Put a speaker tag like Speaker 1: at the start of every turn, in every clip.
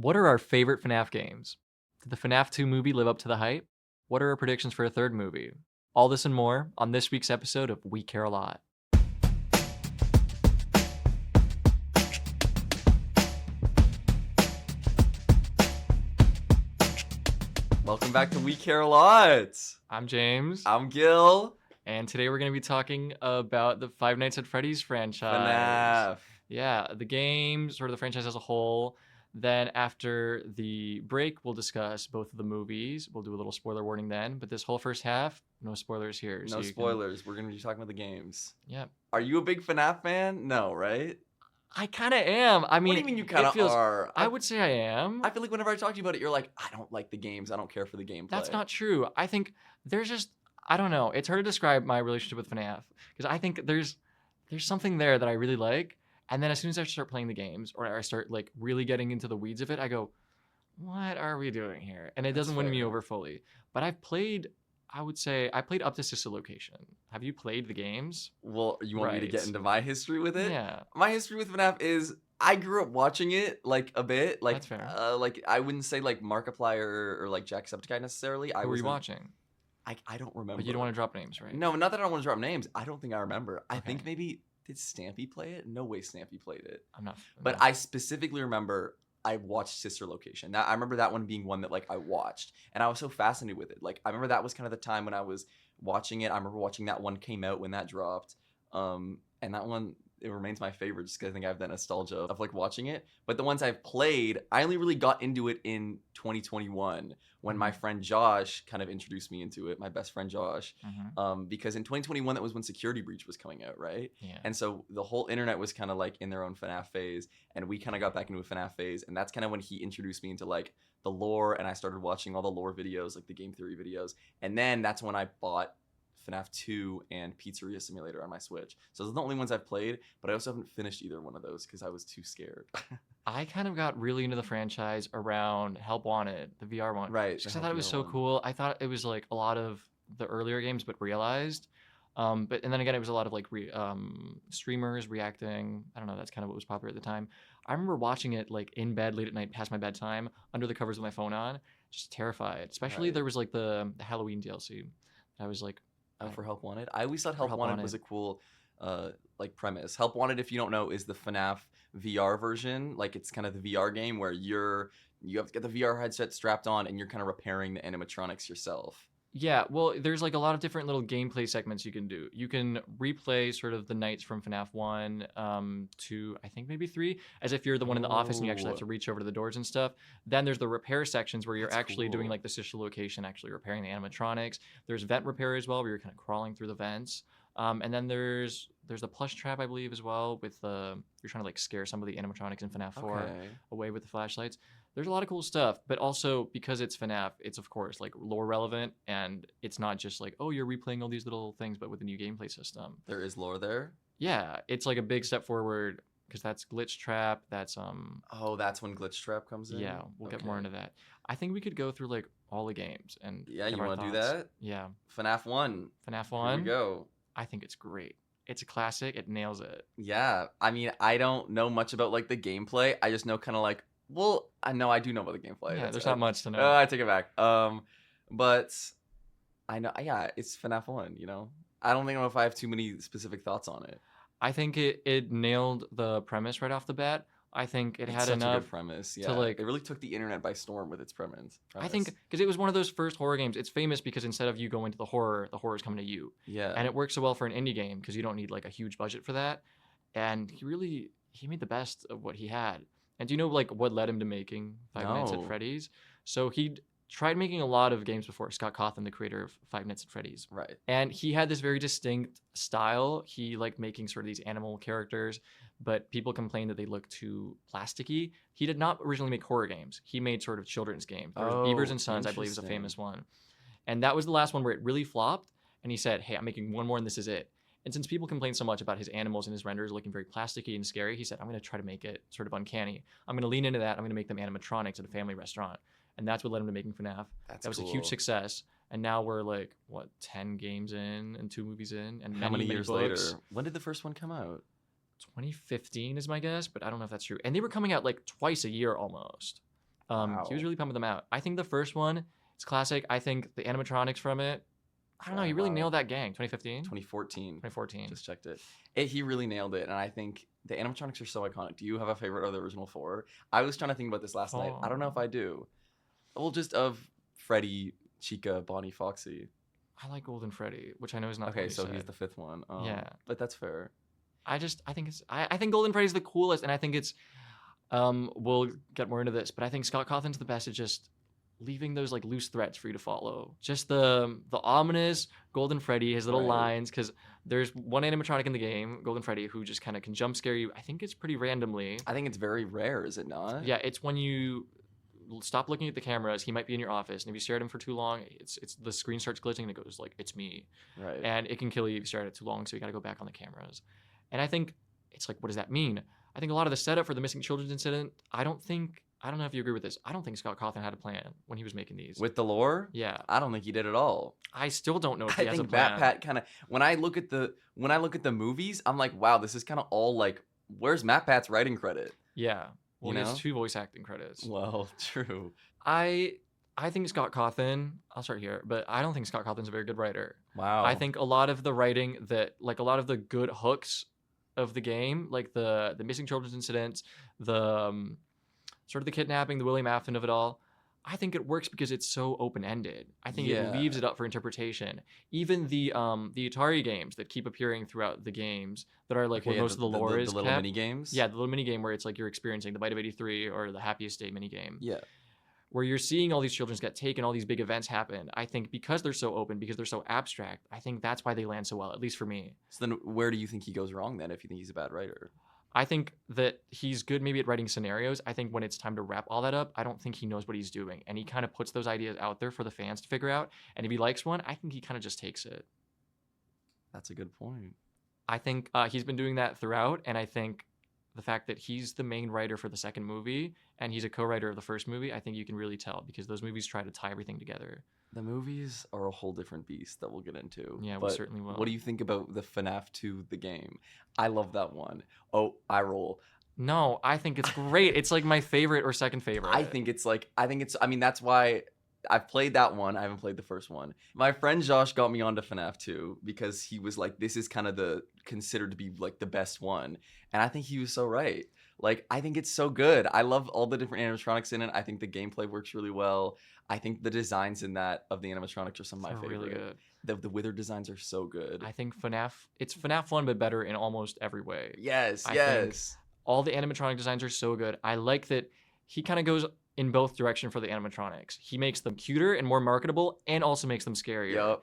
Speaker 1: What are our favorite FNAF games? Did the FNAF 2 movie live up to the hype? What are our predictions for a third movie? All this and more on this week's episode of We Care a Lot.
Speaker 2: Welcome back to We Care a Lot.
Speaker 1: I'm James,
Speaker 2: I'm Gil.
Speaker 1: and today we're going to be talking about the Five Nights at Freddy's franchise.
Speaker 2: FNAF.
Speaker 1: Yeah, the game, sort of the franchise as a whole. Then after the break, we'll discuss both of the movies. We'll do a little spoiler warning then, but this whole first half, no spoilers here.
Speaker 2: No spoilers. We're going to be talking about the games.
Speaker 1: Yeah.
Speaker 2: Are you a big FNAF fan? No, right?
Speaker 1: I kind of am. I mean,
Speaker 2: what do you mean you kind of are?
Speaker 1: I would say I am.
Speaker 2: I feel like whenever I talk to you about it, you're like, I don't like the games. I don't care for the gameplay.
Speaker 1: That's not true. I think there's just, I don't know. It's hard to describe my relationship with FNAF because I think there's something there that I really like. And then as soon as I start playing the games or I start like really getting into the weeds of it, I go, what are we doing here? And it doesn't win me over fully. But I've played, I would say, I played up to Sister Location. Have you played the games?
Speaker 2: Well, you want me to get into my history with it?
Speaker 1: Yeah.
Speaker 2: My history with FNAF is I grew up watching it like a bit. Like,
Speaker 1: that's fair.
Speaker 2: Like I wouldn't say like Markiplier or like Jacksepticeye necessarily.
Speaker 1: Who were you watching?
Speaker 2: I don't remember.
Speaker 1: But you don't want to drop names, right?
Speaker 2: No, not that I don't want to drop names. I don't think I remember. I
Speaker 1: Okay.
Speaker 2: think maybe did Stampy play it? No way Stampy played it.
Speaker 1: I'm not.
Speaker 2: But I specifically remember I watched Sister Location. Now I remember that one being one that like I watched, and I was so fascinated with it. Like I remember that was kind of the time when I was watching it. I remember watching that one came out when that dropped, and that one it remains my favorite just because I think I have that nostalgia of like watching it. But the ones I've played, I only really got into it in 2021 when my friend Josh kind of introduced me into it. My best friend Josh, because in 2021 that was when Security Breach was coming out, right?
Speaker 1: Yeah.
Speaker 2: And so the whole internet was kind of like in their own FNAF phase, and we kind of got back into a FNAF phase, and that's kind of when he introduced me into like the lore, and I started watching all the lore videos, like the game theory videos, and then that's when I bought FNAF 2 and Pizzeria Simulator on my Switch. So those are the only ones I've played, but I also haven't finished either one of those because I was too scared.
Speaker 1: I kind of got really into the franchise around Help Wanted, the VR one.
Speaker 2: Right.
Speaker 1: Because I thought it was so cool. I thought it was like a lot of the earlier games, but realized. And then again, it was a lot of like streamers reacting. I don't know. That's kind of what was popular at the time. I remember watching it like in bed late at night, past my bedtime, under the covers with my phone on, just terrified. Especially there was like the Halloween DLC. I was like,
Speaker 2: for Help Wanted. I always thought Help Wanted was a cool like premise. Help Wanted, if you don't know, is the FNAF VR version. Like it's kind of the VR game where you have to get the VR headset strapped on and you're kind of repairing the animatronics yourself.
Speaker 1: Yeah, well, there's like a lot of different little gameplay segments you can do. You can replay sort of the nights from FNAF 1 to, I think, maybe 3, as if you're the one in the office and you actually have to reach over to the doors and stuff. Then there's the repair sections where you're actually doing like the Sister Location, actually repairing the animatronics. There's vent repair as well, where you're kind of crawling through the vents. And then there's the plush trap, I believe, as well, with you're trying to like scare some of the animatronics in FNAF 4 away with the flashlights. There's a lot of cool stuff, but also because it's FNAF, it's of course like lore relevant, and it's not just like, oh, you're replaying all these little things, but with a new gameplay system.
Speaker 2: There is lore there?
Speaker 1: Yeah, it's like a big step forward because that's Glitch Trap. That's
Speaker 2: Oh, that's when Glitch Trap comes in?
Speaker 1: Yeah, we'll get more into that. I think we could go through like all the games and
Speaker 2: yeah, you want to do that?
Speaker 1: Yeah.
Speaker 2: FNAF 1.
Speaker 1: FNAF 1.
Speaker 2: Here we go.
Speaker 1: I think it's great. It's a classic. It nails it.
Speaker 2: Yeah, I mean, I don't know much about like the gameplay. I just know kind of like, well, I know I do know about the gameplay.
Speaker 1: Yeah, there's not much to know.
Speaker 2: I take it back. But I know, yeah, it's FNAF 1, you know? I don't think if I have too many specific thoughts on it.
Speaker 1: I think it nailed the premise right off the bat. I think it's had
Speaker 2: such
Speaker 1: enough
Speaker 2: a good premise. Yeah,
Speaker 1: to like.
Speaker 2: It really took the internet by storm with its premise.
Speaker 1: I think because it was one of those first horror games. It's famous because instead of you going to the horror's coming to you.
Speaker 2: Yeah.
Speaker 1: And it works so well for an indie game because you don't need like a huge budget for that. And he made the best of what he had. And do you know like what led him to making Five Nights at Freddy's? So he tried making a lot of games before. Scott Cawthon, the creator of Five Nights at Freddy's.
Speaker 2: Right.
Speaker 1: And he had this very distinct style. He liked making sort of these animal characters, but people complained that they looked too plasticky. He did not originally make horror games. He made sort of children's games. There was Beavers and Sons, I believe, is a famous one. And that was the last one where it really flopped. And he said, hey, I'm making one more and this is it. And since people complain so much about his animals and his renders looking very plasticky and scary, he said, I'm going to try to make it sort of uncanny. I'm going to lean into that. I'm going to make them animatronics at a family restaurant. And that's what led him to making FNAF. That was cool. A huge success. And now we're like, 10 games in and 2 movies in. And
Speaker 2: how many years
Speaker 1: books.
Speaker 2: later? When did the first one come out?
Speaker 1: 2015 is my guess, but I don't know if that's true. And they were coming out like twice a year almost. He was
Speaker 2: Wow.
Speaker 1: really pumping them out. I think the first one, it's classic. I think the animatronics from it, I don't know, he really
Speaker 2: Wow.
Speaker 1: nailed that gang. 2015?
Speaker 2: 2014.
Speaker 1: 2014.
Speaker 2: Just checked it. He really nailed it, and I think the animatronics are so iconic. Do you have a favorite of the original four? I was trying to think about this last night. I don't know if I do. Well, just of Freddy, Chica, Bonnie, Foxy.
Speaker 1: I like Golden Freddy, which I know is not the
Speaker 2: Okay,
Speaker 1: one you
Speaker 2: so
Speaker 1: said.
Speaker 2: he's the fifth one.
Speaker 1: Yeah.
Speaker 2: But that's fair.
Speaker 1: I think Golden Freddy's the coolest, and I think it's we'll get more into this, but I think Scott Cawthon's the best at just leaving those like loose threats for you to follow. Just the ominous Golden Freddy, his little
Speaker 2: Right.
Speaker 1: lines, because there's one animatronic in the game, Golden Freddy, who just kind of can jump scare you. I think it's pretty randomly.
Speaker 2: I think it's very rare, is it not?
Speaker 1: Yeah, it's when you stop looking at the cameras, he might be in your office, and if you stare at him for too long, it's the screen starts glitching and it goes like, it's me.
Speaker 2: Right.
Speaker 1: And it can kill you if you stare at it too long, so you gotta go back on the cameras. And I think it's like, what does that mean? I think a lot of the setup for the missing children's incident, I don't know if you agree with this. I don't think Scott Cawthon had a plan when he was making these.
Speaker 2: With the lore?
Speaker 1: Yeah.
Speaker 2: I don't think he did at all.
Speaker 1: I still don't know if he
Speaker 2: I
Speaker 1: has a
Speaker 2: think
Speaker 1: plan.
Speaker 2: MatPat kind of when I look at the movies, I'm like, wow, this is kind of all like, where's MatPat's writing credit?
Speaker 1: Yeah. Well,
Speaker 2: You
Speaker 1: he
Speaker 2: know?
Speaker 1: has 2 voice acting credits.
Speaker 2: Well, true.
Speaker 1: I think Scott Cawthon, I'll start here, but I don't think Scott Cawthon's a very good writer.
Speaker 2: Wow.
Speaker 1: I think a lot of the writing that, like a lot of the good hooks of the game, like the missing children's incidents, the sort of the kidnapping, the William Afton of it all, I think it works because it's so open-ended. I think it leaves it up for interpretation. Even the Atari games that keep appearing throughout the games that are like
Speaker 2: Okay,
Speaker 1: where
Speaker 2: yeah,
Speaker 1: most of the lore is
Speaker 2: the little
Speaker 1: kept.
Speaker 2: mini games.
Speaker 1: Yeah, the little mini game where it's like you're experiencing the Bite of 83 or the Happiest Day mini game.
Speaker 2: Yeah.
Speaker 1: Where you're seeing all these children get taken, all these big events happen. I think because they're so open, because they're so abstract, I think that's why they land so well, at least for me.
Speaker 2: So then, where do you think he goes wrong then? If you think he's a bad writer?
Speaker 1: I think that he's good maybe at writing scenarios. I think when it's time to wrap all that up, I don't think he knows what he's doing. And he kind of puts those ideas out there for the fans to figure out. And if he likes one, I think he kind of just takes it.
Speaker 2: That's a good point.
Speaker 1: I think he's been doing that throughout. And I think the fact that he's the main writer for the second movie and he's a co-writer of the first movie, I think you can really tell because those movies try to tie everything together.
Speaker 2: The movies are a whole different beast that we'll get into.
Speaker 1: Yeah, we
Speaker 2: but
Speaker 1: certainly will.
Speaker 2: What do you think about the FNAF 2, the game? I love that one. Oh, I roll.
Speaker 1: No, I think it's great. It's like my favorite or second favorite.
Speaker 2: I mean, that's why I've played that one. I haven't played the first one. My friend Josh got me onto FNAF 2 because he was like, this is kind of considered to be like the best one. And I think he was so right. Like, I think it's so good. I love all the different animatronics in it. I think the gameplay works really well. I think the designs in that of the animatronics are some of my favorite.
Speaker 1: Really good.
Speaker 2: The wither designs are so good.
Speaker 1: I think it's FNAF 1, but better in almost every way.
Speaker 2: Yes,
Speaker 1: I
Speaker 2: yes.
Speaker 1: think all the animatronic designs are so good. I like that he kind of goes in both direction for the animatronics. He makes them cuter and more marketable and also makes them scarier.
Speaker 2: Yep.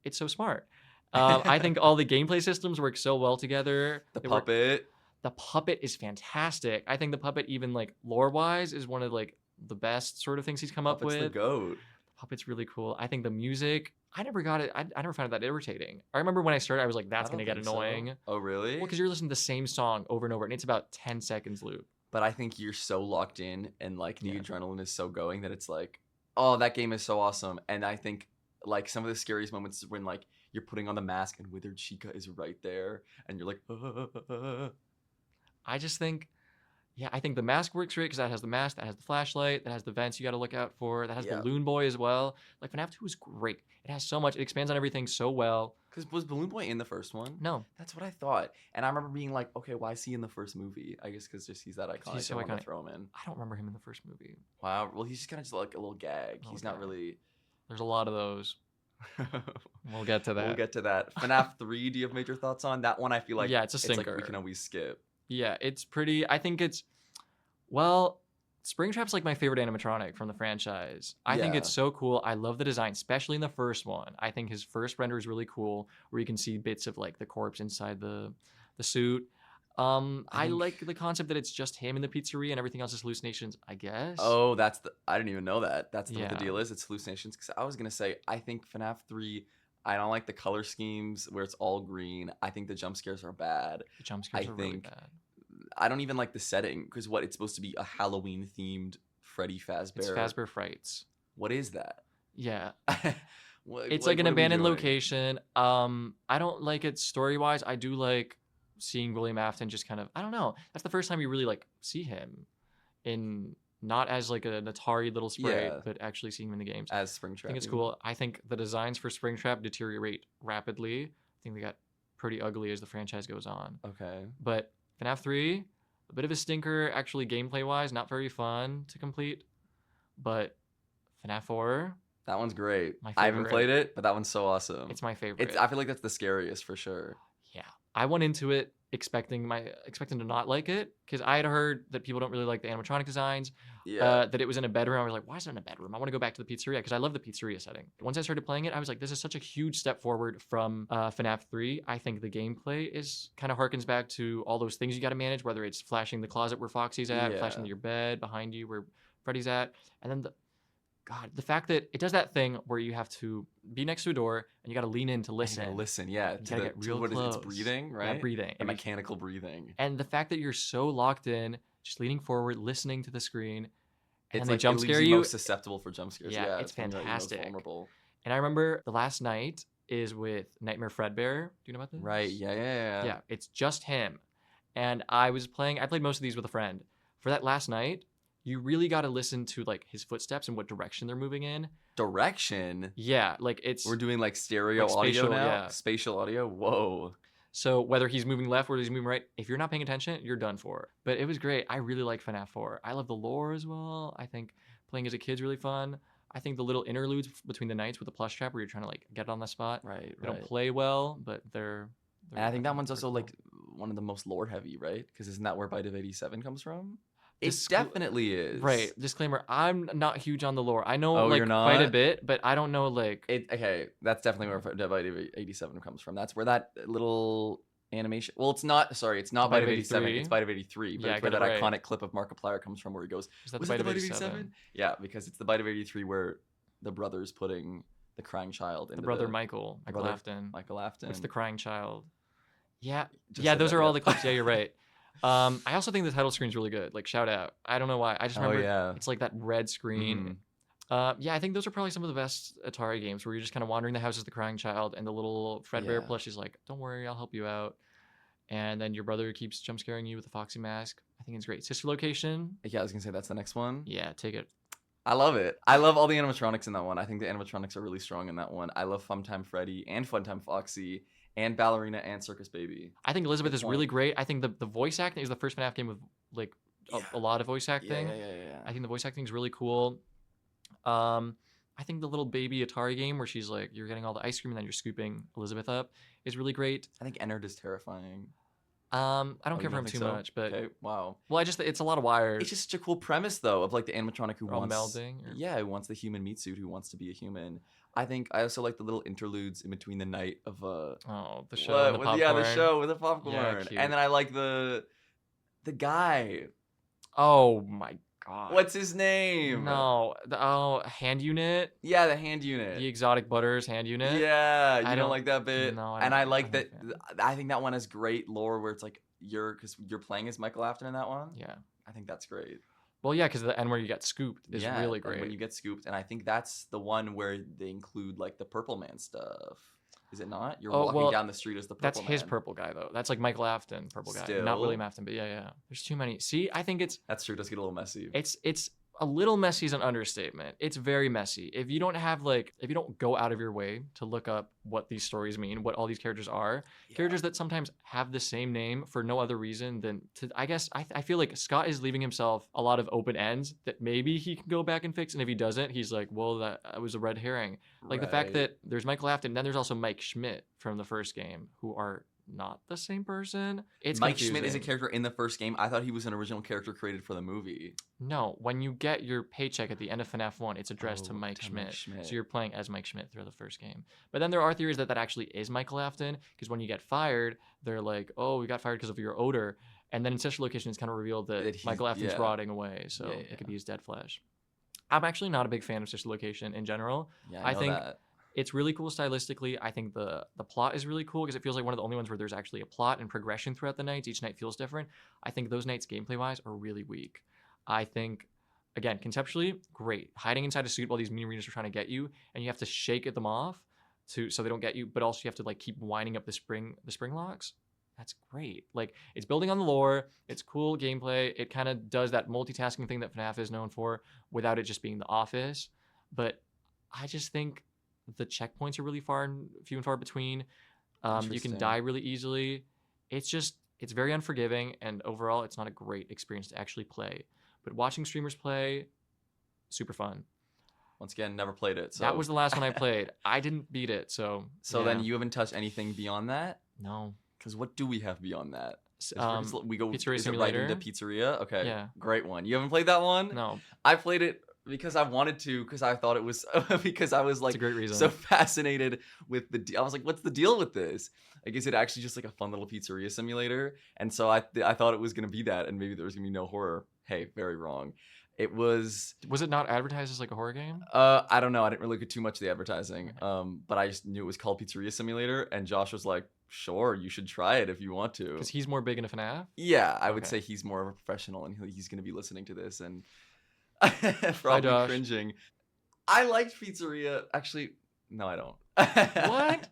Speaker 1: It's so smart. I think all the gameplay systems work so well together.
Speaker 2: The puppet.
Speaker 1: The puppet is fantastic. I think the puppet, even like lore-wise, is one of like the best sort of things he's come up with.
Speaker 2: The goat.
Speaker 1: Puppet's really cool. I think the music, I never got it. I never found it that irritating. I remember when I started, I was like, that's going to get annoying.
Speaker 2: So. Oh, really?
Speaker 1: Well, because you're listening to the same song over and over, and it's about 10 seconds loop.
Speaker 2: But I think you're so locked in, and like the adrenaline is so going that it's like, oh, that game is so awesome. And I think like some of the scariest moments is when like you're putting on the mask and Withered Chica is right there, and you're like,
Speaker 1: I just think, I think the mask works great because that has the mask, that has the flashlight, that has the vents you got to look out for, that has Balloon Boy as well. Like FNAF 2 is great. It has so much. It expands on everything so well.
Speaker 2: Because was Balloon Boy in the first one?
Speaker 1: No.
Speaker 2: That's what I thought. And I remember being like, okay, why is he in the first movie? I guess because he's that iconic.
Speaker 1: He's so
Speaker 2: I want
Speaker 1: iconic.
Speaker 2: to throw him in.
Speaker 1: I don't remember him in the first movie.
Speaker 2: Wow. Well, he's just kind of just like a little gag. He's not really...
Speaker 1: There's a lot of those. We'll get to that.
Speaker 2: We'll get to that. FNAF 3, do you have major thoughts on? That one I feel like...
Speaker 1: Yeah, it's a stinker.
Speaker 2: It's like we can always skip.
Speaker 1: Yeah, it's pretty... I think it's... Well, Springtrap's like my favorite animatronic from the franchise. I think it's so cool. I love the design, especially in the first one. I think his first render is really cool, where you can see bits of like the corpse inside the suit. I like the concept that it's just him in the pizzeria and everything else is hallucinations, I guess.
Speaker 2: Oh, I didn't even know that. That's what the deal is. It's hallucinations. Because I was going to say, I think FNAF 3, I don't like the color schemes where it's all green. I think the jump scares are bad.
Speaker 1: The jump scares are really bad.
Speaker 2: I don't even like the setting because it's supposed to be a Halloween themed Freddy Fazbear.
Speaker 1: It's Fazbear Frights.
Speaker 2: What is that?
Speaker 1: Yeah. It's like an abandoned location. I don't like it story wise. I do like seeing William Afton just kind of, I don't know. That's the first time you really like see him in not as like an Atari little sprite,
Speaker 2: Yeah.
Speaker 1: but actually seeing him in the games.
Speaker 2: As Springtrap.
Speaker 1: I think it's
Speaker 2: even.
Speaker 1: cool. I think the designs for Springtrap deteriorate rapidly. I think they got pretty ugly as the franchise goes on.
Speaker 2: Okay.
Speaker 1: But FNAF 3, a bit of a stinker, actually gameplay wise, not very fun to complete. But FNAF 4,
Speaker 2: That one's great.
Speaker 1: My
Speaker 2: I haven't
Speaker 1: favorite.
Speaker 2: played it, but that one's so awesome.
Speaker 1: it's my favorite.
Speaker 2: I feel like that's the scariest for sure.
Speaker 1: Yeah, I went into it expecting to not like it because I had heard that people don't really like the animatronic designs.
Speaker 2: Yeah.
Speaker 1: That it was in a bedroom. I was like, why is it in a bedroom? I want to go back to the pizzeria because I love the pizzeria setting. Once I started playing it, I was like, this is such a huge step forward from FNAF 3. I think the gameplay is kind of harkens back to all those things you got to manage, whether it's flashing the closet where Foxy's at,
Speaker 2: Yeah.
Speaker 1: flashing your bed behind you where Freddy's at, and then the fact that it does that thing where you have to be next to a door and you got to lean in to listen.
Speaker 2: Listen, yeah.
Speaker 1: You gotta get real
Speaker 2: what is it?
Speaker 1: close.
Speaker 2: It's breathing,
Speaker 1: Yeah,
Speaker 2: right?
Speaker 1: breathing.
Speaker 2: And mechanical breathing.
Speaker 1: And the fact that you're so locked in, just leaning forward, listening to the screen, and
Speaker 2: It's
Speaker 1: they
Speaker 2: like
Speaker 1: jump
Speaker 2: it
Speaker 1: scare
Speaker 2: leaves
Speaker 1: you.
Speaker 2: most susceptible for jump scares.
Speaker 1: Yeah,
Speaker 2: Yeah,
Speaker 1: it's
Speaker 2: when you're at your most
Speaker 1: fantastic.
Speaker 2: vulnerable.
Speaker 1: And I remember the last night is with Nightmare Fredbear. Do you know about this?
Speaker 2: Right. Yeah.
Speaker 1: Yeah, it's just him. And I played most of these with a friend. For that last night, you really got to listen to like his footsteps and what direction they're moving in.
Speaker 2: Direction.
Speaker 1: Yeah, like it's
Speaker 2: We're doing like stereo
Speaker 1: Like
Speaker 2: audio
Speaker 1: spatial,
Speaker 2: now.
Speaker 1: yeah.
Speaker 2: Spatial audio. Whoa.
Speaker 1: so whether he's moving left or he's moving right, if you're not paying attention, you're done for. But it was great. I really like FNAF 4. I love the lore as well. I think playing as a kid's really fun. I think the little interludes between the nights with the plush trap where you're trying to like get on the spot.
Speaker 2: Right.
Speaker 1: They don't play well, but they're
Speaker 2: And I think that one's
Speaker 1: they're
Speaker 2: also
Speaker 1: cool.
Speaker 2: like one of the most lore heavy, right? Because isn't that where Bite of 87 comes from? It
Speaker 1: Discl-
Speaker 2: definitely is.
Speaker 1: Right. Disclaimer, I'm not huge on the lore. I know
Speaker 2: Oh,
Speaker 1: like
Speaker 2: you're
Speaker 1: quite a
Speaker 2: not?
Speaker 1: bit, but I don't know like
Speaker 2: Okay, that's definitely where Bite of 87 comes from. That's where that little animation. Well, it's not. Sorry, it's not Bite of 87.
Speaker 1: 83?
Speaker 2: It's Bite of 83. But
Speaker 1: Yeah,
Speaker 2: it's where
Speaker 1: get
Speaker 2: that
Speaker 1: it right.
Speaker 2: iconic clip of Markiplier comes from, where he goes,
Speaker 1: is that
Speaker 2: "Was
Speaker 1: the
Speaker 2: that
Speaker 1: Bite
Speaker 2: the
Speaker 1: of
Speaker 2: Bite of
Speaker 1: 87?
Speaker 2: 87?" Yeah, because it's the Bite of 83 where the brother's putting the crying child into
Speaker 1: The brother Michael
Speaker 2: brother
Speaker 1: Afton.
Speaker 2: Michael Afton.
Speaker 1: What's the crying child? Yeah.
Speaker 2: Just
Speaker 1: Yeah,
Speaker 2: said
Speaker 1: those
Speaker 2: that,
Speaker 1: are all
Speaker 2: yeah.
Speaker 1: the clips. Yeah, you're right. I also think the title screen's really good. Like shout out. I don't know why. I just
Speaker 2: Oh
Speaker 1: remember
Speaker 2: yeah.
Speaker 1: it's like that red screen. Yeah, I think those are probably some of the best Atari games where you're just kind of wandering the house as the crying child and the little Fredbear
Speaker 2: Yeah.
Speaker 1: plush is like, don't worry, I'll help you out. And then your brother keeps jump scaring you with the Foxy mask. I think it's great. Sister Location.
Speaker 2: Yeah, I was gonna say that's the next one.
Speaker 1: Yeah, take it.
Speaker 2: I love it. I love all the animatronics in that one. I think the animatronics are really strong in that one. I love Funtime Freddy and Funtime Foxy and Ballerina and Circus Baby.
Speaker 1: I think Elizabeth
Speaker 2: Good
Speaker 1: is really
Speaker 2: point.
Speaker 1: great. I think the voice acting is the first FNAF game with like a lot of voice acting.
Speaker 2: Yeah.
Speaker 1: I think the voice acting is really cool. I think the little baby Atari game where she's like, you're getting all the ice cream and then you're scooping Elizabeth up is really great.
Speaker 2: I think Ennard is terrifying.
Speaker 1: I don't
Speaker 2: Oh,
Speaker 1: care
Speaker 2: you
Speaker 1: for him
Speaker 2: think
Speaker 1: too
Speaker 2: so?
Speaker 1: much, but
Speaker 2: Okay, wow.
Speaker 1: well, it's a lot of wires.
Speaker 2: It's just such a cool premise though of like the animatronic who
Speaker 1: All
Speaker 2: wants
Speaker 1: melding, or-
Speaker 2: Yeah, who wants the human meat suit, who wants to be a human. I think I also like the little interludes in between the night of
Speaker 1: Oh, the show,
Speaker 2: what-
Speaker 1: and the
Speaker 2: with-
Speaker 1: popcorn.
Speaker 2: yeah, the show with the popcorn.
Speaker 1: cute.
Speaker 2: And then I like the guy.
Speaker 1: Oh my god.
Speaker 2: What's his name?
Speaker 1: No, hand unit,
Speaker 2: Yeah, the hand unit.
Speaker 1: the exotic butters hand unit.
Speaker 2: Yeah, you
Speaker 1: I
Speaker 2: don't
Speaker 1: don't-
Speaker 2: like that bit.
Speaker 1: no, I
Speaker 2: and
Speaker 1: don't-
Speaker 2: I like
Speaker 1: I'm
Speaker 2: that.
Speaker 1: not a fan.
Speaker 2: I think that one has great lore where it's like because you're playing as Michael Afton in that one.
Speaker 1: Yeah.
Speaker 2: I think that's great.
Speaker 1: Well, yeah, because the end where you get scooped is
Speaker 2: Yeah,
Speaker 1: really
Speaker 2: like
Speaker 1: great.
Speaker 2: when you get scooped, and I think that's the one where they include like the Purple Man stuff. Is it not? You're
Speaker 1: Oh,
Speaker 2: walking
Speaker 1: well,
Speaker 2: down the street as the Purple
Speaker 1: That's
Speaker 2: Man.
Speaker 1: his purple guy though. That's like Michael Afton purple guy, not
Speaker 2: Still.
Speaker 1: William Afton. But yeah. There's too many. See, I think
Speaker 2: That's true. It does get a little messy.
Speaker 1: it's a little messy is an understatement. It's very messy. If you don't go out of your way to look up what these stories mean, what all these characters are, characters that sometimes have the same name for no other reason than to, I guess, I feel like Scott is leaving himself a lot of open ends that maybe he can go back and fix. And if he doesn't, he's like, well, that was a red herring. Like the fact
Speaker 2: Right.
Speaker 1: that there's Michael Afton, then there's also Mike Schmidt from the first game, who are not the same person. It's
Speaker 2: Mike Schmidt is a
Speaker 1: confusing.
Speaker 2: character in the first game. I thought he was an original character created for the movie.
Speaker 1: No, when you get your paycheck at the end of FNAF 1, it's addressed to
Speaker 2: Oh,
Speaker 1: Mike
Speaker 2: to Mike
Speaker 1: Schmidt.
Speaker 2: Schmidt.
Speaker 1: So you're playing as Mike Schmidt throughout the first game. But then there are theories that actually is Michael Afton, because when you get fired, they're like, oh, we got fired because of your odor. And then in Sister Location, it's kind of revealed that
Speaker 2: That he's-
Speaker 1: Michael Afton's
Speaker 2: yeah.
Speaker 1: rotting away, so
Speaker 2: Yeah,
Speaker 1: it could be his dead flesh. I'm actually not a big fan of Sister Location in general.
Speaker 2: Yeah,
Speaker 1: I
Speaker 2: know
Speaker 1: think
Speaker 2: that.
Speaker 1: It's really cool stylistically. I think the plot is really cool because it feels like one of the only ones where there's actually a plot and progression throughout the nights. Each night feels different. I think those nights gameplay wise are really weak. I think, again, conceptually, great. Hiding inside a suit while these mean readers are trying to get you, and you have to shake them off so they don't get you, but also you have to like keep winding up the spring locks. that's great. Like, it's building on the lore. It's cool gameplay. It kind of does that multitasking thing that FNAF is known for without it just being The Office. But I just think the checkpoints are really few and far between. You can
Speaker 2: Interesting.
Speaker 1: die really easily. It's very unforgiving, and overall, it's not a great experience to actually play. But watching streamers play, super fun.
Speaker 2: Once again, never played it. So
Speaker 1: That was the last one I played. I didn't beat it, so
Speaker 2: then you haven't touched anything beyond that?
Speaker 1: no.
Speaker 2: Because what do we have beyond that? We go
Speaker 1: Pizzeria
Speaker 2: is it right
Speaker 1: Simulator?
Speaker 2: into Pizzeria? Okay.
Speaker 1: Yeah.
Speaker 2: Great one. You haven't played that one?
Speaker 1: No,
Speaker 2: I played it because I wanted to, because I thought it was because I was
Speaker 1: it's
Speaker 2: like
Speaker 1: a great reason.
Speaker 2: so fascinated with I was like, what's the deal with this? Like, is it actually just like a fun little pizzeria simulator? And so I thought it was gonna be that, and maybe there was gonna be no horror. Hey, very wrong. It was.
Speaker 1: Was it not advertised as like a horror game?
Speaker 2: I don't know. I didn't really look at too much of the advertising. But I just knew it was called Pizzeria Simulator, and Josh was like, "Sure, you should try it if you want to."
Speaker 1: Because he's more big into FNAF.
Speaker 2: Yeah, I would
Speaker 1: Okay.
Speaker 2: say he's more of a professional, and he's going to be listening to this and
Speaker 1: Hi,
Speaker 2: probably
Speaker 1: Josh.
Speaker 2: cringing. I liked Pizzeria. Actually, no, I don't.
Speaker 1: What?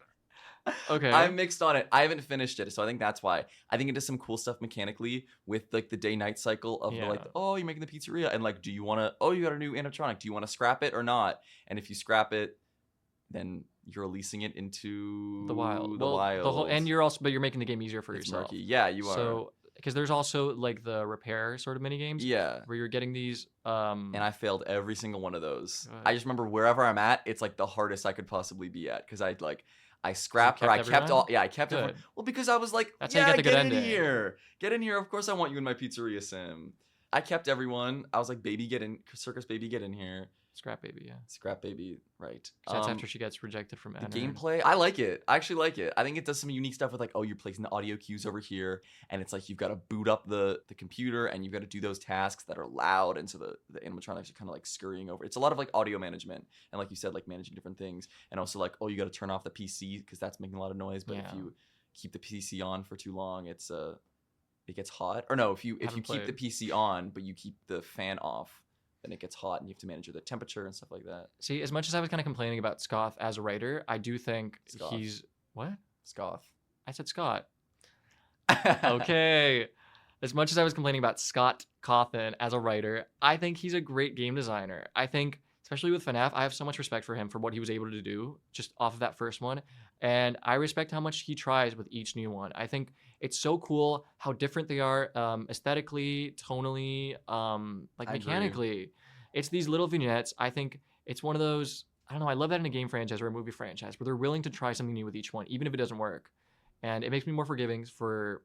Speaker 1: Okay.
Speaker 2: I'm mixed on it. I haven't finished it, so I think that's why. I think it does some cool stuff mechanically with like the day-night cycle of the, like,
Speaker 1: Yeah.
Speaker 2: oh, you're making the pizzeria, and like, do you want to? Oh, you got a new animatronic. Do you want to scrap it or not? And if you scrap it, then you're releasing it into
Speaker 1: The wild.
Speaker 2: The wild.
Speaker 1: The whole, and you're making the game easier for
Speaker 2: It's
Speaker 1: yourself.
Speaker 2: murky. Yeah, you are.
Speaker 1: So, because there's also like the repair sort of mini games
Speaker 2: Yeah.
Speaker 1: where you're getting these.
Speaker 2: And I failed every single one of those.
Speaker 1: Good.
Speaker 2: I just remember wherever I'm at, it's like the hardest I could possibly be at, because I scrapped
Speaker 1: kept
Speaker 2: or I kept
Speaker 1: everyone?
Speaker 2: all. Yeah, I kept
Speaker 1: Good.
Speaker 2: everyone. Well, because I was like,
Speaker 1: That's how you
Speaker 2: yeah,
Speaker 1: get the good
Speaker 2: get in
Speaker 1: ending.
Speaker 2: here, get in here. Of course, I want you in my Pizzeria Sim. I kept everyone. I was like, baby, get in, circus baby, get in here.
Speaker 1: Scrap Baby, yeah.
Speaker 2: Scrap baby, right?
Speaker 1: 'Cause that's after she gets rejected from
Speaker 2: The
Speaker 1: Enter.
Speaker 2: gameplay, I like it. I actually like it. I think it does some unique stuff with like, oh, you're placing the audio cues over here, and it's like you've got to boot up the computer, and you've got to do those tasks that are loud, and so the animatronics are kind of like scurrying over. It's a lot of like audio management, and like you said, like managing different things, and also like, oh, you got to turn off the PC because that's making a lot of noise. But if
Speaker 1: Yeah.
Speaker 2: you keep the PC on for too long, it gets hot. Or no, if you
Speaker 1: Haven't
Speaker 2: keep the
Speaker 1: played.
Speaker 2: PC on but you keep the fan off, then it gets hot, and you have to manage the temperature and stuff like that.
Speaker 1: See, as much as I was kind of complaining about Scoth as a writer, I do think
Speaker 2: Scoth.
Speaker 1: he's what?
Speaker 2: Scoff.
Speaker 1: I said Scott. Okay. As much as I was complaining about Scott Cawthon as a writer, I think he's a great game designer. I think, especially with FNAF, I have so much respect for him for what he was able to do just off of that first one. And I respect how much he tries with each new one. I think it's so cool how different they are aesthetically, tonally, like
Speaker 2: I agree.
Speaker 1: mechanically. It's these little vignettes. I think it's one of those, I don't know, I love that in a game franchise or a movie franchise where they're willing to try something new with each one, even if it doesn't work. And it makes me more forgiving for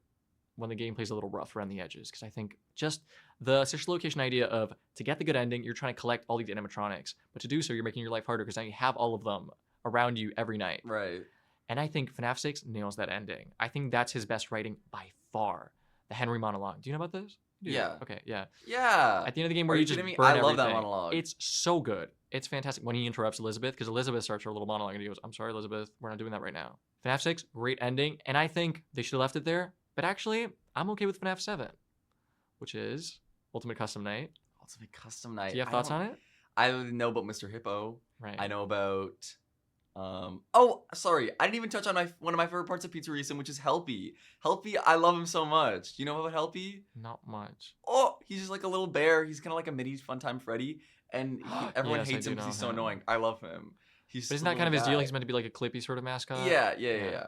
Speaker 1: when the gameplay's a little rough around the edges, because I think just the social location idea of, to get the good ending, you're trying to collect all these animatronics, but to do so, you're making your life harder because now you have all of them around you every night.
Speaker 2: Right.
Speaker 1: And I think FNAF 6 nails that ending. I think that's his best writing by far. The Henry monologue. Do you know about this? You do?
Speaker 2: Yeah.
Speaker 1: Okay, yeah.
Speaker 2: Yeah.
Speaker 1: At the end of the game
Speaker 2: Are
Speaker 1: where
Speaker 2: you
Speaker 1: you just
Speaker 2: kidding me?
Speaker 1: burn
Speaker 2: I love that
Speaker 1: everything.
Speaker 2: monologue.
Speaker 1: It's so good. It's fantastic when he interrupts Elizabeth, because Elizabeth starts her little monologue and he goes, I'm sorry, Elizabeth, we're not doing that right now. FNAF 6, great ending. And I think they should have left it there. But actually, I'm okay with FNAF 7, which is Ultimate Custom Night.
Speaker 2: Ultimate Custom Night.
Speaker 1: Do you have thoughts on it?
Speaker 2: I know about Mr. Hippo.
Speaker 1: Right.
Speaker 2: I know about. Oh, sorry. I didn't even touch on one of my favorite parts of Pizzeria Sim, which is Helpy. Helpy, I love him so much. Do you know about Helpy?
Speaker 1: Not much.
Speaker 2: Oh, he's just like a little bear. He's kind of like a mini Funtime Freddy, and everyone
Speaker 1: Yes, I
Speaker 2: hates
Speaker 1: do
Speaker 2: him because
Speaker 1: know
Speaker 2: he's so
Speaker 1: him.
Speaker 2: annoying. I love him. He's
Speaker 1: But isn't
Speaker 2: just a
Speaker 1: that kind of his
Speaker 2: little
Speaker 1: deal?
Speaker 2: guy.
Speaker 1: He's meant to be like a Clippy sort of mascot?
Speaker 2: Yeah.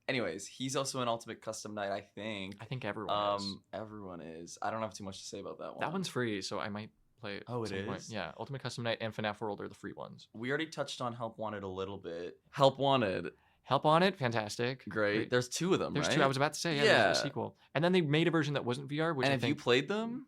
Speaker 2: Anyways, he's also in Ultimate Custom Night, I think.
Speaker 1: I think everyone is.
Speaker 2: Everyone is. I don't have too much to say about that one.
Speaker 1: That one's free, so I might play it.
Speaker 2: Oh,
Speaker 1: at
Speaker 2: it
Speaker 1: some point.
Speaker 2: is?
Speaker 1: Yeah, Ultimate Custom Night and FNAF World are the free ones.
Speaker 2: We already touched on Help Wanted a little bit. Help Wanted,
Speaker 1: Help on it, fantastic.
Speaker 2: great. There's two of them,
Speaker 1: There's
Speaker 2: right?
Speaker 1: two. I was about to say, yeah, there's a sequel. And then they made a version that wasn't VR, which
Speaker 2: And
Speaker 1: I
Speaker 2: have you
Speaker 1: think
Speaker 2: played them?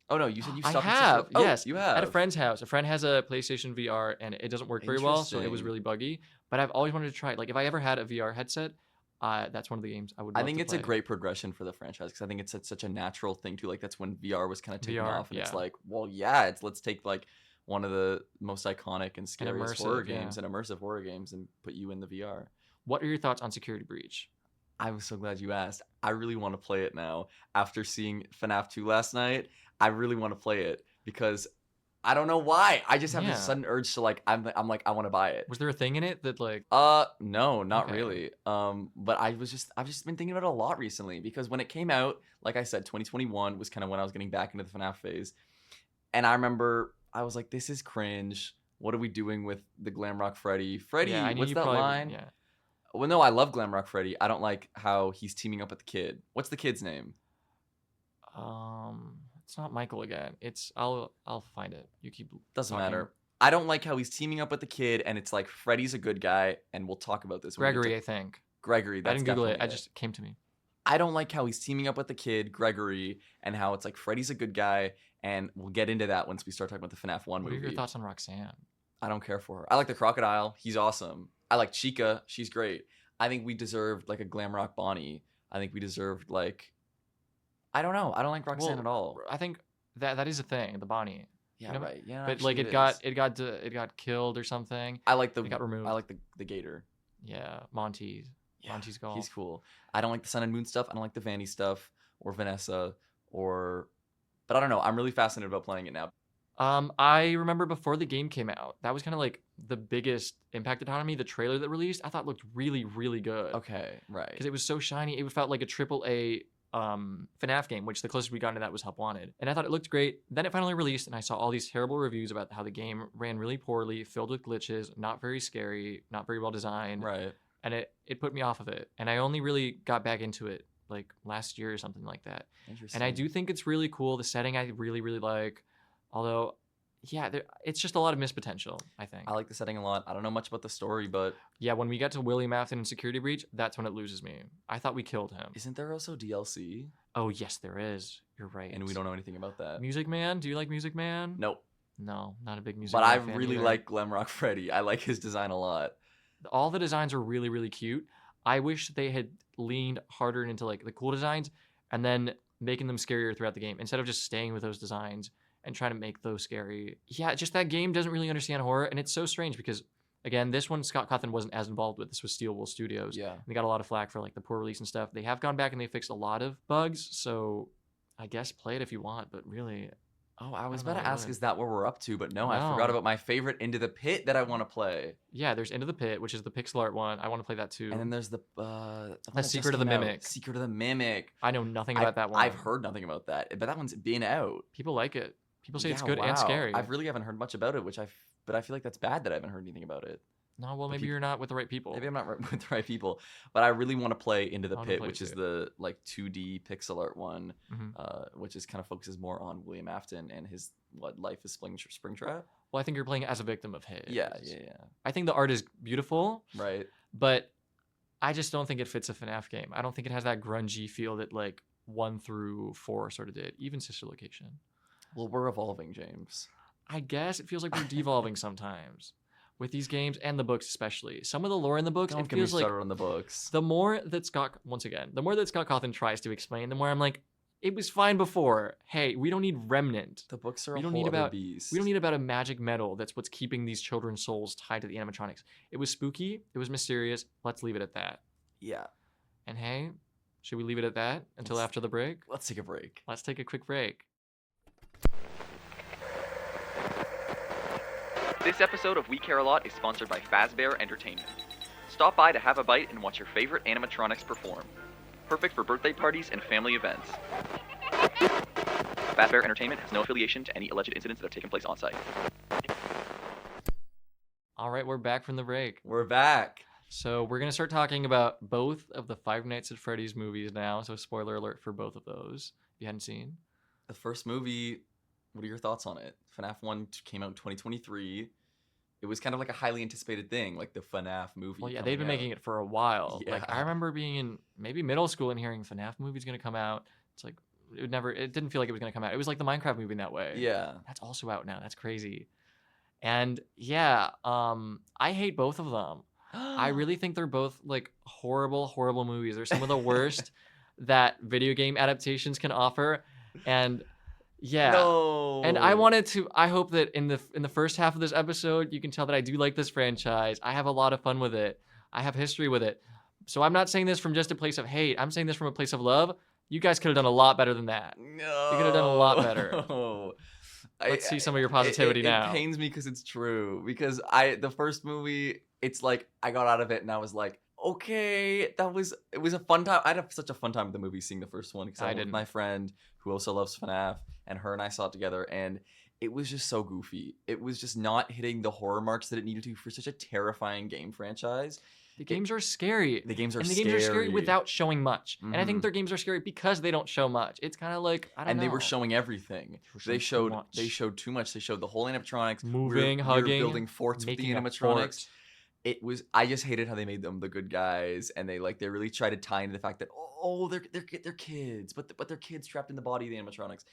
Speaker 2: Oh no, you said you
Speaker 1: I
Speaker 2: stopped.
Speaker 1: have,
Speaker 2: Oh,
Speaker 1: yes.
Speaker 2: you have.
Speaker 1: at a friend's house. A friend has a PlayStation VR, and it doesn't work very well, so it was
Speaker 2: Interesting.
Speaker 1: really buggy. But I've always wanted to try it. Like, if I ever had a VR headset, that's one of the games I would.
Speaker 2: I
Speaker 1: love
Speaker 2: think
Speaker 1: to
Speaker 2: it's a
Speaker 1: play.
Speaker 2: great progression for the franchise because I think it's such a natural thing too. Like that's when VR was kind of taking
Speaker 1: VR,
Speaker 2: off, and it's
Speaker 1: yeah.
Speaker 2: like, well, yeah, let's take like one of the most iconic and scariest horror
Speaker 1: immersive, yeah.
Speaker 2: games and immersive horror games and put you in the VR.
Speaker 1: What are your thoughts on Security Breach?
Speaker 2: I was so glad you asked. I really want to play it now. After seeing FNAF 2 last night, I really want to play it because I don't know why. I just have
Speaker 1: Yeah.
Speaker 2: this sudden urge to like. I'm like I want to buy it.
Speaker 1: Was there a thing in it that like?
Speaker 2: No, not
Speaker 1: Okay.
Speaker 2: really. But I've just been thinking about it a lot recently because when it came out, like I said, 2021 was kind of when I was getting back into the FNAF phase, and I remember I was like, this is cringe. What are we doing with the Glamrock Freddy? Freddy,
Speaker 1: Yeah, I knew
Speaker 2: what's
Speaker 1: you
Speaker 2: that
Speaker 1: probably.
Speaker 2: line?
Speaker 1: Yeah.
Speaker 2: Well, no, I love Glamrock Freddy. I don't like how he's teaming up with the kid. What's the kid's name?
Speaker 1: It's not Michael again. It's I'll find it. You keep.
Speaker 2: Doesn't
Speaker 1: talking.
Speaker 2: matter. I don't like how he's teaming up with the kid, and it's like Freddy's a good guy, and we'll talk about this. When we get
Speaker 1: Gregory,
Speaker 2: to-
Speaker 1: I think.
Speaker 2: Gregory. That's
Speaker 1: I didn't Google it.
Speaker 2: definitely
Speaker 1: I just came to me.
Speaker 2: I don't like how he's teaming up with the kid, Gregory, and how it's like Freddy's a good guy, and we'll get into that once we start talking about the FNAF 1
Speaker 1: What
Speaker 2: movie.
Speaker 1: are your thoughts on Roxanne?
Speaker 2: I don't care for her. I like the crocodile. He's awesome. I like Chica. She's great. I think we deserved like a Glamrock Bonnie. I think we deserved like I don't know. I don't like Roxanne at all.
Speaker 1: I think that is a thing, the Bonnie.
Speaker 2: Yeah,
Speaker 1: you know,
Speaker 2: right. Yeah,
Speaker 1: but like
Speaker 2: actually
Speaker 1: it got killed or something.
Speaker 2: I like the
Speaker 1: It got removed.
Speaker 2: I like the gator.
Speaker 1: Yeah, Monty.
Speaker 2: Yeah,
Speaker 1: Monty's golf.
Speaker 2: He's cool. I don't like the Sun and Moon stuff. I don't like the Vanny stuff or Vanessa but I don't know. I'm really fascinated about playing it now.
Speaker 1: I remember before the game came out, that was kind of like the biggest impact it had on me. The trailer that released, I thought looked really, really good.
Speaker 2: Okay, right.
Speaker 1: Because it was so shiny. It felt like a AAA FNAF game, which the closest we got to that was Help Wanted. And I thought it looked great. Then it finally released, and I saw all these terrible reviews about how the game ran really poorly, filled with glitches, not very scary, not very well designed.
Speaker 2: Right.
Speaker 1: And it put me off of it. And I only really got back into it like last year or something like that.
Speaker 2: Interesting.
Speaker 1: And I do think it's really cool. The setting I really, really like. Although, yeah, it's just a lot of missed potential, I think.
Speaker 2: I like the setting a lot. I don't know much about the story, but
Speaker 1: Yeah, when we get to William Afton and Security Breach, that's when it loses me. I thought we killed him.
Speaker 2: isn't there also DLC?
Speaker 1: Oh, yes, there is. You're right.
Speaker 2: And we don't know anything about that.
Speaker 1: Music Man? Do you like Music Man?
Speaker 2: Nope.
Speaker 1: No, not a big Music
Speaker 2: But
Speaker 1: Man
Speaker 2: I
Speaker 1: fan
Speaker 2: really
Speaker 1: either.
Speaker 2: like Glamrock Freddy. I like his design a lot.
Speaker 1: All the designs are really, really cute. I wish they had leaned harder into like the cool designs and then making them scarier throughout the game instead of just staying with those designs and trying to make those scary. Yeah, just that game doesn't really understand horror, and it's so strange because again, this one Scott Cawthon wasn't as involved with. This was Steel Wool Studios.
Speaker 2: Yeah.
Speaker 1: They got a lot of flack for like the poor release and stuff. They have gone back and they fixed a lot of bugs, so I guess play it if you want, but really
Speaker 2: Oh, I was
Speaker 1: I don't
Speaker 2: about
Speaker 1: know,
Speaker 2: to ask,
Speaker 1: really.
Speaker 2: is that what we're up to? But no, I
Speaker 1: No.
Speaker 2: forgot about my favorite Into the Pit that I want to play.
Speaker 1: yeah, there's Into the Pit, which is the pixel art one. I want to play that too.
Speaker 2: And then there's the one that
Speaker 1: Secret
Speaker 2: just
Speaker 1: of the
Speaker 2: came out.
Speaker 1: Mimic.
Speaker 2: Secret of the Mimic.
Speaker 1: I know nothing about that one.
Speaker 2: I've heard nothing about that, but that one's been out.
Speaker 1: People like it. People say it's
Speaker 2: Yeah,
Speaker 1: good and
Speaker 2: wow.
Speaker 1: scary.
Speaker 2: I really haven't heard much about it, but I feel like that's bad that I haven't heard anything about it.
Speaker 1: No, well,
Speaker 2: But
Speaker 1: maybe you're not with the right people.
Speaker 2: Maybe I'm not with the right people, but I really want to play Into the
Speaker 1: I wanna
Speaker 2: Pit,
Speaker 1: play it
Speaker 2: which is
Speaker 1: too.
Speaker 2: the like 2D pixel art one,
Speaker 1: Mhm.
Speaker 2: which is kind of focuses more on William Afton and his life is Springtrap.
Speaker 1: Well, I think you're playing as a victim of his.
Speaker 2: Yeah.
Speaker 1: I think the art is beautiful,
Speaker 2: Right.
Speaker 1: but I just don't think it fits a FNAF game. I don't think it has that grungy feel that like 1 through 4 sort of did, even Sister Location.
Speaker 2: Well, we're evolving, James.
Speaker 1: I guess it feels like we're devolving sometimes with these games and the books especially. Some of the lore in the books,
Speaker 2: Don't
Speaker 1: it
Speaker 2: get me
Speaker 1: feels like
Speaker 2: started on the books.
Speaker 1: the more that Scott Cawthon tries to explain, the more I'm like, it was fine before. Hey, we don't need Remnant.
Speaker 2: The books are
Speaker 1: We
Speaker 2: a
Speaker 1: don't
Speaker 2: whole
Speaker 1: need
Speaker 2: other
Speaker 1: about
Speaker 2: beast.
Speaker 1: we don't need about a magic metal that's what's keeping these children's souls tied to the animatronics. It was spooky, it was mysterious. Let's leave it at that.
Speaker 2: Yeah.
Speaker 1: And hey, should we leave it at that until
Speaker 2: Let's-
Speaker 1: after the break?
Speaker 2: Let's take a break.
Speaker 1: Let's take a quick break.
Speaker 3: This episode of We Care A Lot is sponsored by Fazbear Entertainment. Stop by to have a bite and watch your favorite animatronics perform. Perfect for birthday parties and family events. Fazbear Entertainment has no affiliation to any alleged incidents that have taken place on site.
Speaker 1: All right, we're back from the break.
Speaker 2: We're back.
Speaker 1: So we're gonna start talking about both of the Five Nights at Freddy's movies now. So spoiler alert for both of those. If you hadn't seen.
Speaker 2: The first movie, what are your thoughts on it? FNAF 1 came out in 2023. It was kind of like a highly anticipated thing, like the FNAF movie.
Speaker 1: Well, yeah, they've been making it for a while. Like I
Speaker 2: Yeah.
Speaker 1: remember being in maybe middle school and hearing FNAF movie's gonna come out. It's like it didn't feel like it was gonna come out. It was like the Minecraft movie in that way.
Speaker 2: Yeah.
Speaker 1: That's also out now. That's crazy. And yeah, I hate both of them. I really think they're both like horrible, horrible movies. They're some of the worst that video game adaptations can offer. And yeah.
Speaker 2: No.
Speaker 1: And I hope that in the first half of this episode, you can tell that I do like this franchise. I have a lot of fun with it. I have history with it. So I'm not saying this from just a place of hate. I'm saying this from a place of love. You guys could have done a lot better than that.
Speaker 2: No.
Speaker 1: You could have done a lot better. Let's see some of your positivity now.
Speaker 2: It pains me because it's true. Because the first movie, it's like I got out of it and I was like, okay, it was a fun time. I had such a fun time with the movie seeing the first one because I went with my friend who also loves FNAF, and her and I saw it together, and it was just so goofy. It was just not hitting the horror marks that it needed to for such a terrifying game franchise.
Speaker 1: The games are scary.
Speaker 2: The games are
Speaker 1: and the
Speaker 2: scary.
Speaker 1: games are scary without showing much. And I think their games are scary because they don't show much. It's kind of like, I don't know.
Speaker 2: And they were showing everything. They showed too much. They showed the whole animatronics.
Speaker 1: Moving, hugging.
Speaker 2: We were building forts with the animatronics. It was, I just hated how they made them the good guys, and they really tried to tie into the fact that they're kids, but they're kids trapped in the body of the animatronics.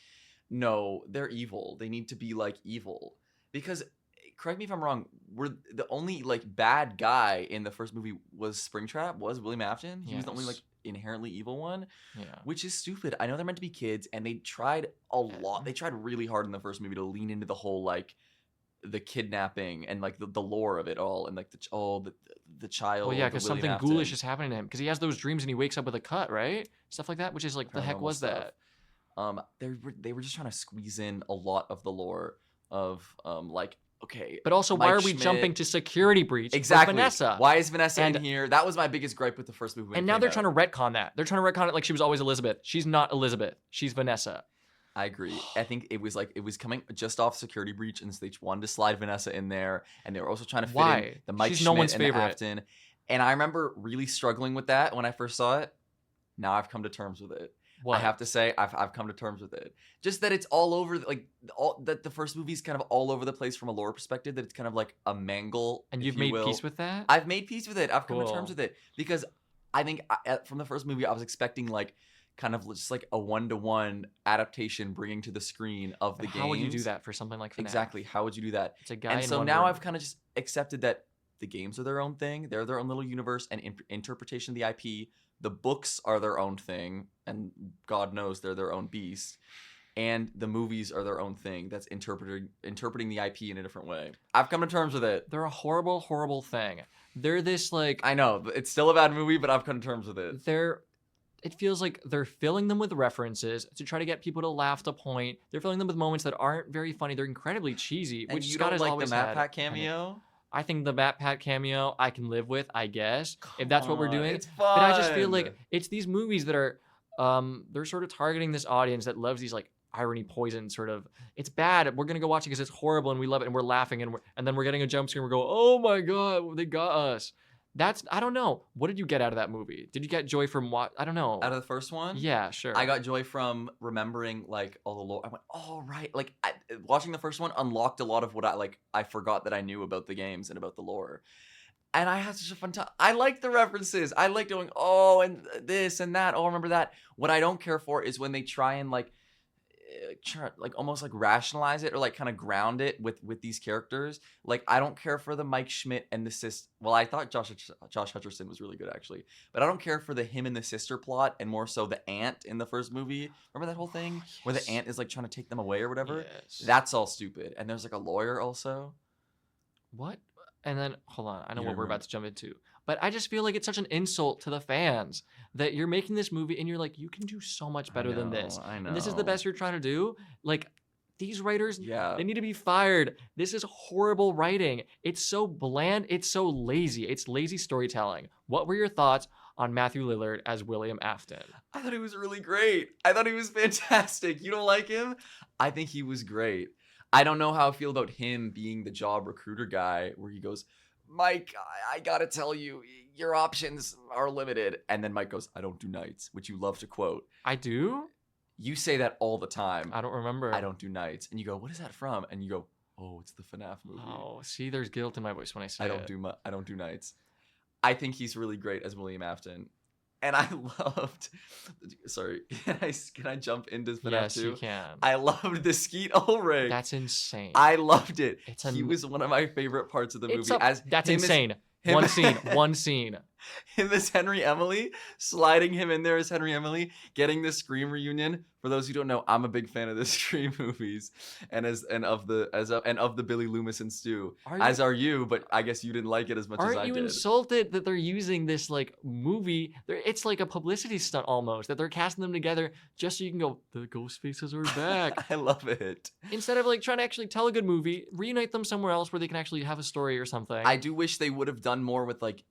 Speaker 2: No, they're evil. They need to be like evil. Because, correct me if I'm wrong, we're the only bad guy in the first movie was Springtrap, was William Afton. He was the only inherently evil one. Yeah. Which is stupid. I know they're meant to be kids, and they tried a lot. They tried really hard in the first movie to lean into the whole the kidnapping and the lore of it all, and the child.
Speaker 1: Well, yeah, because something ghoulish is happening to him because he has those dreams and he wakes up with a cut, right? Stuff like that, which is the heck was that?
Speaker 2: They were just trying to squeeze in a lot of the lore of okay.
Speaker 1: But also, why are we jumping to security breach?
Speaker 2: Exactly.
Speaker 1: With Vanessa?
Speaker 2: Why is Vanessa in here? That was my biggest gripe with the first movie.
Speaker 1: And now they're trying to retcon that. They're trying to retcon it like she was always Elizabeth. She's not Elizabeth. She's Vanessa.
Speaker 2: I agree. I think it was coming just off security breach, and so they wanted to slide Vanessa in there, and they were also trying to fit in the Mike
Speaker 1: She's
Speaker 2: Schmidt
Speaker 1: no one's
Speaker 2: and
Speaker 1: favorite.
Speaker 2: the Afton. And I remember really struggling with that when I first saw it. Now I've come to terms with it. What? I have to say I've come to terms with it. Just that it's all over, that the first movie's kind of all over the place from a lore perspective. That it's kind of like a mangle.
Speaker 1: And you've made peace with that?
Speaker 2: I've made peace with it. I've come to terms with it because I think from the first movie I was expecting kind of just a one-to-one adaptation bringing to the screen of the game.
Speaker 1: How would you do that for something like FNAF?
Speaker 2: Exactly. How would you do that?
Speaker 1: It's a guy.
Speaker 2: And so now I've kind of just accepted that the games are their own thing. They're their own little universe and interpretation of the IP. The books are their own thing, and God knows they're their own beast. And the movies are their own thing that's interpreting the IP in a different way. I've come to terms with it.
Speaker 1: They're a horrible, horrible thing. They're this
Speaker 2: I know, it's still a bad movie, but I've come to terms with it.
Speaker 1: It feels like they're filling them with references to try to get people to laugh to point. They're filling them with moments that aren't very funny. They're incredibly cheesy.
Speaker 2: And
Speaker 1: which
Speaker 2: you
Speaker 1: Scott
Speaker 2: don't
Speaker 1: has
Speaker 2: like
Speaker 1: always
Speaker 2: the Matt
Speaker 1: had.
Speaker 2: Pat cameo?
Speaker 1: I think the Matt Pat cameo I can live with, I guess, if that's what we're doing.
Speaker 2: It's fun.
Speaker 1: But I just feel like it's these movies that are, they're sort of targeting this audience that loves these irony poison sort of. It's bad. We're gonna go watch it because it's horrible and we love it and we're laughing and then we're getting a jump scare and we're going, oh my god, they got us. I don't know. What did you get out of that movie? Did you get joy from what? I don't know.
Speaker 2: Out of the first one?
Speaker 1: Yeah, sure.
Speaker 2: I got joy from remembering all the lore. I went, oh right. Watching the first one unlocked a lot of what I forgot that I knew about the games and about the lore. And I had such a fun time. I like the references. I like going, oh, and this and that. Oh, remember that. What I don't care for is when they try and almost rationalize it or kind of ground it with these characters. I don't care for the Mike Schmidt and the sister. Well, I thought Josh Hutcherson was really good actually, but I don't care for the him and the sister plot, and more so the aunt in the first movie. Remember that whole thing where the aunt is trying to take them away or whatever?
Speaker 1: Yes.
Speaker 2: That's all stupid. And there's a lawyer also.
Speaker 1: What? And then hold on, I know what we're about to jump into. But I just feel like it's such an insult to the fans that you're making this movie and you're you can do so much better than this.
Speaker 2: I know.
Speaker 1: And this is the best you're trying to do. These writers, they need to be fired. This is horrible writing. It's so bland. It's so lazy. It's lazy storytelling. What were your thoughts on Matthew Lillard as William Afton?
Speaker 2: I thought he was really great. I thought he was fantastic. You don't like him? I think he was great. I don't know how I feel about him being the job recruiter guy where he goes, Mike, I gotta tell you, your options are limited. And then Mike goes, I don't do nights, which you love to quote.
Speaker 1: I do?
Speaker 2: You say that all the time.
Speaker 1: I don't remember.
Speaker 2: I don't do nights. And you go, what is that from? And you go, oh, it's the FNAF movie.
Speaker 1: Oh, see, there's guilt in my voice when I say
Speaker 2: I don't do nights. I think he's really great as William Afton. And I loved. Sorry, can I jump into FNAF 2?
Speaker 1: Yes, you can.
Speaker 2: I loved the Skeet Ulrich.
Speaker 1: That's insane.
Speaker 2: I loved it. He was one of my favorite parts of the movie.
Speaker 1: That's insane. One scene.
Speaker 2: in this Henry Emily, sliding him in there as Henry Emily, getting this Scream reunion. For those who don't know, I'm a big fan of the Scream movies, and of the Billy Loomis and Stu. As are you, but I guess you didn't like it as much as I did.
Speaker 1: Aren't you insulted that they're using this like movie? It's like a publicity stunt almost, that they're casting them together just so you can go, the ghost faces are back.
Speaker 2: I love it.
Speaker 1: Instead of like trying to actually tell a good movie, reunite them somewhere else where they can actually have a story or something.
Speaker 2: I do wish they would have done more with like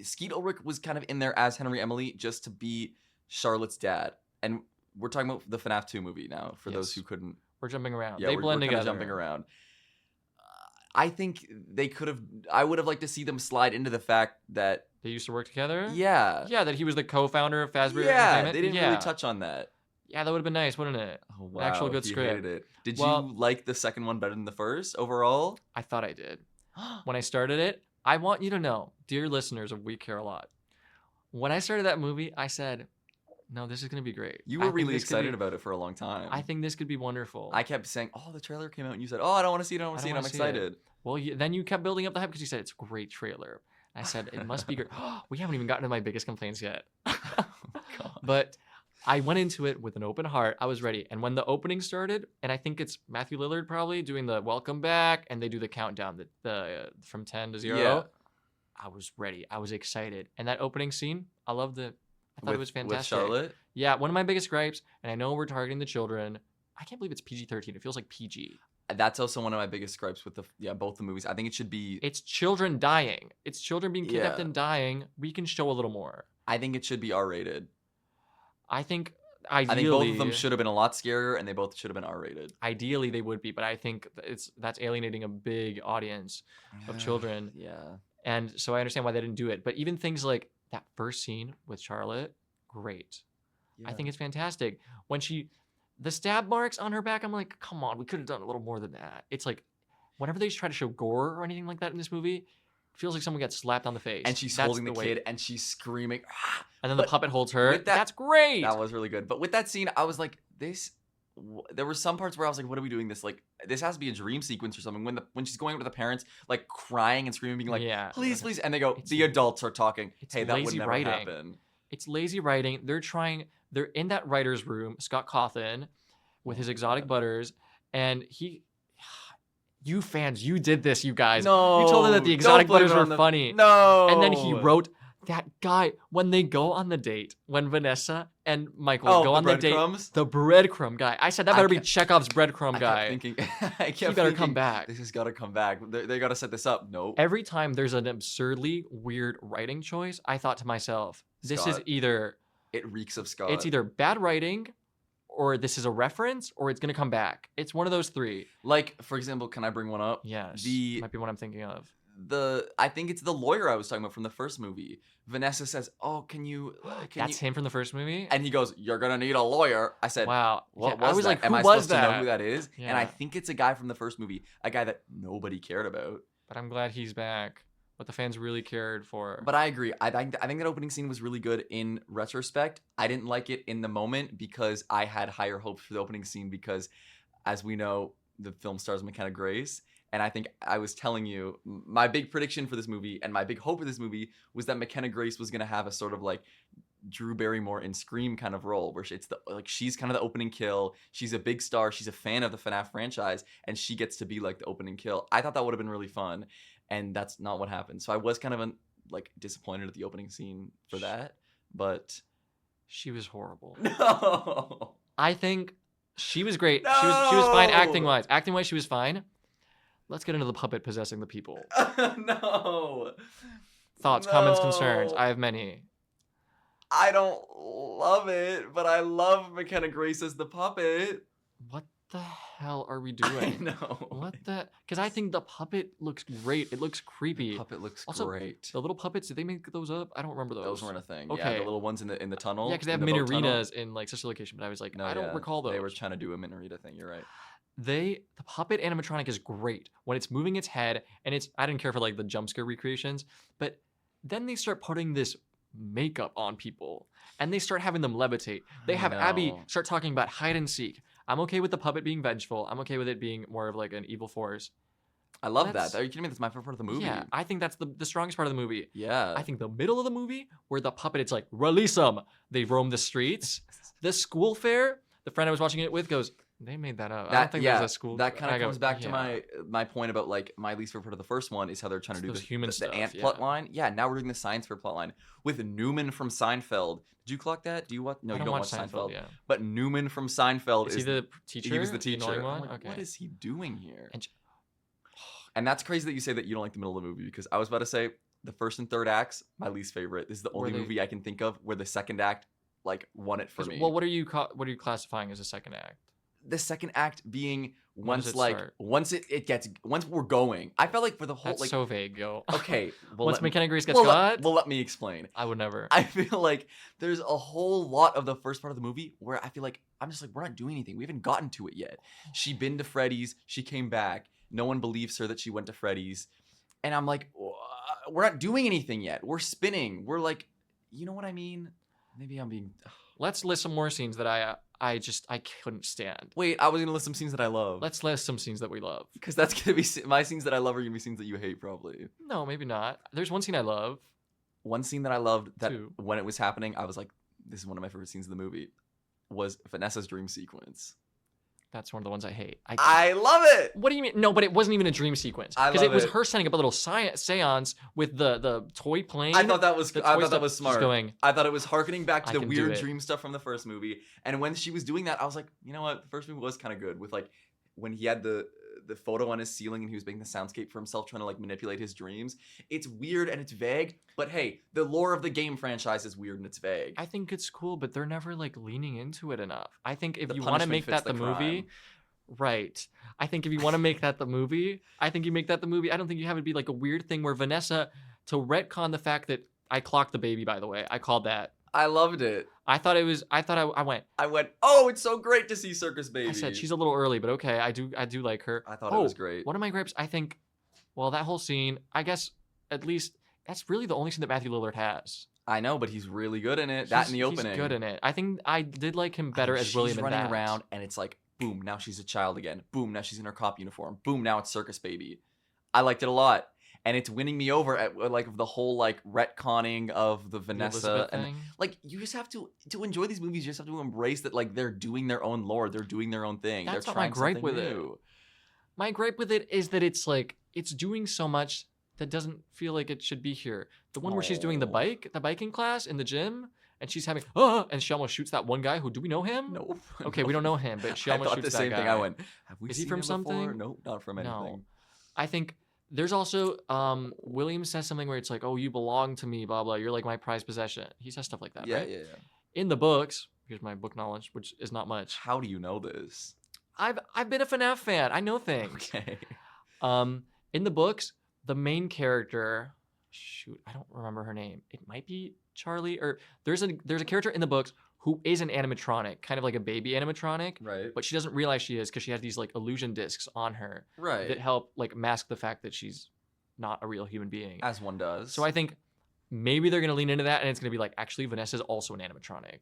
Speaker 2: Skeet Ulrich was kind of in there as Henry Emily just to be Charlotte's dad. And we're talking about the FNAF 2 movie now for those who couldn't.
Speaker 1: We're jumping around.
Speaker 2: Yeah,
Speaker 1: they
Speaker 2: we're
Speaker 1: blend together.
Speaker 2: Jumping around. I think they could have. I would have liked to see them slide into the fact that
Speaker 1: they used to work together.
Speaker 2: Yeah.
Speaker 1: Yeah, that he was the co-founder of Fazbear
Speaker 2: Yeah,
Speaker 1: Entertainment.
Speaker 2: they didn't really touch on that.
Speaker 1: Yeah, that would have been nice, wouldn't it?
Speaker 2: Oh wow,
Speaker 1: an actual good
Speaker 2: you
Speaker 1: script.
Speaker 2: hated it. Did you like the second one better than the first overall?
Speaker 1: I thought I did. When I started it, I want you to know, dear listeners of We Care a Lot, when I started that movie, I said, no, this is going to be great.
Speaker 2: You were really excited about it for a long time.
Speaker 1: I think this could be wonderful.
Speaker 2: I kept saying, oh, the trailer came out, and you said, oh, I don't want to see it, I don't want to see it, I'm excited.
Speaker 1: Well, then you kept building up the hype because you said, it's a great trailer. I said, it must be great. We haven't even gotten to my biggest complaints yet. But I went into it with an open heart. I was ready. And when the opening started, and I think it's Matthew Lillard probably doing the welcome back, and they do the countdown from 10 to 0. Yeah. I was ready. I was excited. And that opening scene, I loved it. I thought it was fantastic.
Speaker 2: With Charlotte?
Speaker 1: Yeah, one of my biggest gripes, and I know we're targeting the children. I can't believe it's PG-13. It feels like PG.
Speaker 2: That's also one of my biggest gripes with both the movies. I think it should be...
Speaker 1: It's children dying. It's children being kidnapped and dying. We can show a little more.
Speaker 2: I think it should be R-rated.
Speaker 1: I think ideally...
Speaker 2: I think both of them should have been a lot scarier, and they both should have been R-rated.
Speaker 1: Ideally, they would be, but I think that's alienating a big audience of children.
Speaker 2: Yeah.
Speaker 1: And so I understand why they didn't do it. But even things like that first scene with Charlotte, great. Yeah. I think it's fantastic. When the stab marks on her back, I'm like, come on, we could have done a little more than that. It's like, whenever they try to show gore or anything like that in this movie, it feels like someone got slapped on the face.
Speaker 2: And she's holding the kid, and she's screaming.
Speaker 1: And then the puppet holds her. That's great.
Speaker 2: That was really good. But with that scene, I was like, there were some parts where I was like, what are we doing this? Like, this has to be a dream sequence or something. When she's going up to the parents, like crying and screaming, being like, please, please. And they go, the adults are talking. Hey, that would never happen.
Speaker 1: It's lazy writing. They're in that writer's room, Scott Cawthon, with his exotic butters, and you fans, you did this, you guys.
Speaker 2: No,
Speaker 1: you told them that the exotic butters were funny.
Speaker 2: No.
Speaker 1: And then he wrote that guy, when they go on the date, when Vanessa and Michael go on the date, the breadcrumb guy. I said that better be Chekhov's breadcrumb guy.
Speaker 2: I kept
Speaker 1: he better come back.
Speaker 2: This has got to come back. They got to set this up. Nope.
Speaker 1: Every time there's an absurdly weird writing choice, I thought to myself, this is either...
Speaker 2: It reeks of Scott.
Speaker 1: It's either bad writing, or this is a reference, or it's going to come back. It's one of those three.
Speaker 2: Like, for example, can I bring one up?
Speaker 1: Yes. Might be what I'm thinking of.
Speaker 2: I think it's the lawyer I was talking about from the first movie. Vanessa says, "Oh, can you?"
Speaker 1: That's him from the first movie.
Speaker 2: And he goes, "You're gonna need a lawyer." I said,
Speaker 1: "Wow."
Speaker 2: What was I was that? Like, "Am I supposed to know who that is?" Yeah. And I think it's a guy from the first movie, a guy that nobody cared about.
Speaker 1: But I'm glad he's back. What the fans really cared for.
Speaker 2: But I agree. I think that opening scene was really good in retrospect. I didn't like it in the moment because I had higher hopes for the opening scene because, as we know, the film stars McKenna Grace. And I think I was telling you, my big prediction for this movie and my big hope for this movie was that McKenna Grace was going to have a sort of like Drew Barrymore in Scream kind of role where she's kind of the opening kill. She's a big star. She's a fan of the FNAF franchise and she gets to be like the opening kill. I thought that would have been really fun. And that's not what happened. So I was kind of disappointed at the opening scene for that. But
Speaker 1: she was horrible.
Speaker 2: No.
Speaker 1: I think she was great.
Speaker 2: No.
Speaker 1: She was fine acting-wise. Acting-wise, she was fine. Let's get into the puppet possessing the people.
Speaker 2: No.
Speaker 1: Thoughts, comments, concerns. I have many.
Speaker 2: I don't love it, but I love McKenna Grace as the puppet.
Speaker 1: What the hell are we doing?
Speaker 2: I know.
Speaker 1: What the? Because I think the puppet looks great. It looks creepy.
Speaker 2: The puppet looks
Speaker 1: also,
Speaker 2: great.
Speaker 1: The little puppets, did they make those up? I don't remember those.
Speaker 2: Those weren't a thing.
Speaker 1: Okay.
Speaker 2: Yeah, the little ones in the tunnel.
Speaker 1: Yeah, because they have mini arenas in like Sister Location, but I was like, no, I don't recall those.
Speaker 2: They were trying to do a mini arena thing. You're right.
Speaker 1: The puppet animatronic is great when it's moving its head, and I didn't care for like the jump scare recreations, but then they start putting this makeup on people and they start having them levitate. They have Abby start talking about hide and seek. I'm okay with the puppet being vengeful. I'm okay with it being more of like an evil force.
Speaker 2: I love that. Are you kidding me? That's my favorite part of the movie.
Speaker 1: Yeah, I think that's the strongest part of the movie.
Speaker 2: Yeah.
Speaker 1: I think the middle of the movie, where the puppet, it's like, release them. They roam the streets. The school fair, the friend I was watching it with goes, they made that up. I don't think there's a school.
Speaker 2: That kind of comes back to my point about like my least favorite part of the first one is how they're trying to do the ant plot line. Yeah, now we're doing the science fair plot line with Newman from Seinfeld. Did you clock that? Do you watch? No, you don't watch Seinfeld. Yeah. But Newman from Seinfeld
Speaker 1: is he the teacher?
Speaker 2: He was the teacher.
Speaker 1: One?
Speaker 2: Like,
Speaker 1: okay.
Speaker 2: What is he doing here? And that's crazy that you say that you don't like the middle of the movie, because I was about to say the first and third acts, my least favorite. This is the only movie I can think of where the second act like won it for me.
Speaker 1: Well, what are you classifying as a second act?
Speaker 2: The second act being once we're going. I felt like for the whole
Speaker 1: That's so vague, yo.
Speaker 2: Okay.
Speaker 1: Well, once McKenna Grace gets caught.
Speaker 2: Well, let me explain.
Speaker 1: I would never.
Speaker 2: I feel like there's a whole lot of the first part of the movie where I feel like I'm just like, we're not doing anything. We haven't gotten to it yet. She been to Freddy's. She came back. No one believes her that she went to Freddy's. And I'm like, we're not doing anything yet. We're spinning. We're like, you know what I mean? Maybe I'm being...
Speaker 1: Let's list some more scenes that I couldn't stand.
Speaker 2: Wait, I was gonna list some scenes that I love.
Speaker 1: Let's list some scenes that we love.
Speaker 2: Because that's gonna be my scenes that I love are gonna be scenes that you hate, probably.
Speaker 1: No, maybe not. There's one scene I love.
Speaker 2: One scene that I loved that when it was happening, I was like, this is one of my favorite scenes of the movie, was Vanessa's dream sequence.
Speaker 1: That's one of the ones I hate.
Speaker 2: I love it.
Speaker 1: What do you mean? No, but it wasn't even a dream sequence. Because it was her setting up a little seance with the toy plane.
Speaker 2: I thought that was smart. I thought it was harkening back to the weird dream stuff from the first movie. And when she was doing that, I was like, you know what? The first movie was kind of good with like when he had the photo on his ceiling and he was making the soundscape for himself, trying to like manipulate his dreams. It's weird and it's vague, but hey, the lore of the game franchise is weird and it's vague.
Speaker 1: I think it's cool, but they're never like leaning into it enough. I think if you want to make that the movie, right? I think if you want to make that the movie, I think you make that the movie. I don't think you have it be like a weird thing where Vanessa, to retcon the fact that I clocked the baby, by the way, I called that.
Speaker 2: I loved it.
Speaker 1: I went,
Speaker 2: oh, it's so great to see Circus Baby.
Speaker 1: I said, she's a little early, but okay, I do like her.
Speaker 2: I thought it was great.
Speaker 1: One of my gripes, I think, well, that whole scene, I guess, at least, that's really the only scene that Matthew Lillard has.
Speaker 2: I know, but he's really good in it. That in the opening.
Speaker 1: He's good in it. I think I did like him better as William in that. She's running
Speaker 2: around, and it's like, boom, now she's a child again. Boom, now she's in her cop uniform. Boom, now it's Circus Baby. I liked it a lot. And it's winning me over at like the whole like retconning of the Vanessa and like you just have to enjoy these movies. You just have to embrace that like they're doing their own lore, they're doing their own thing.
Speaker 1: That's
Speaker 2: they're
Speaker 1: not my gripe with it. My gripe with it is that it's like it's doing so much that doesn't feel like it should be here. The one where she's doing the biking class in the gym, and she's having and she almost shoots that one guy who, do we know him?
Speaker 2: Nope.
Speaker 1: Okay, we don't know him, but she almost shoots that guy. I thought the same thing.
Speaker 2: I went, have we seen
Speaker 1: he from
Speaker 2: him
Speaker 1: something?
Speaker 2: Before? Nope, not from anything.
Speaker 1: No. I think there's also William says something where it's like, oh, you belong to me, blah blah. You're like my prized possession. He says stuff like that, right?
Speaker 2: Yeah.
Speaker 1: In the books, here's my book knowledge, which is not much.
Speaker 2: How do you know this?
Speaker 1: I've been a FNAF fan. I know things.
Speaker 2: Okay.
Speaker 1: In the books, the main character, I don't remember her name. It might be Charlie, or there's a character in the books who is an animatronic, kind of like a baby animatronic.
Speaker 2: Right.
Speaker 1: But she doesn't realize she is because she has these like illusion discs on her.
Speaker 2: Right.
Speaker 1: That help like mask the fact that she's not a real human being.
Speaker 2: As one does.
Speaker 1: So I think maybe they're gonna lean into that, and it's gonna be like, actually, Vanessa's also an animatronic.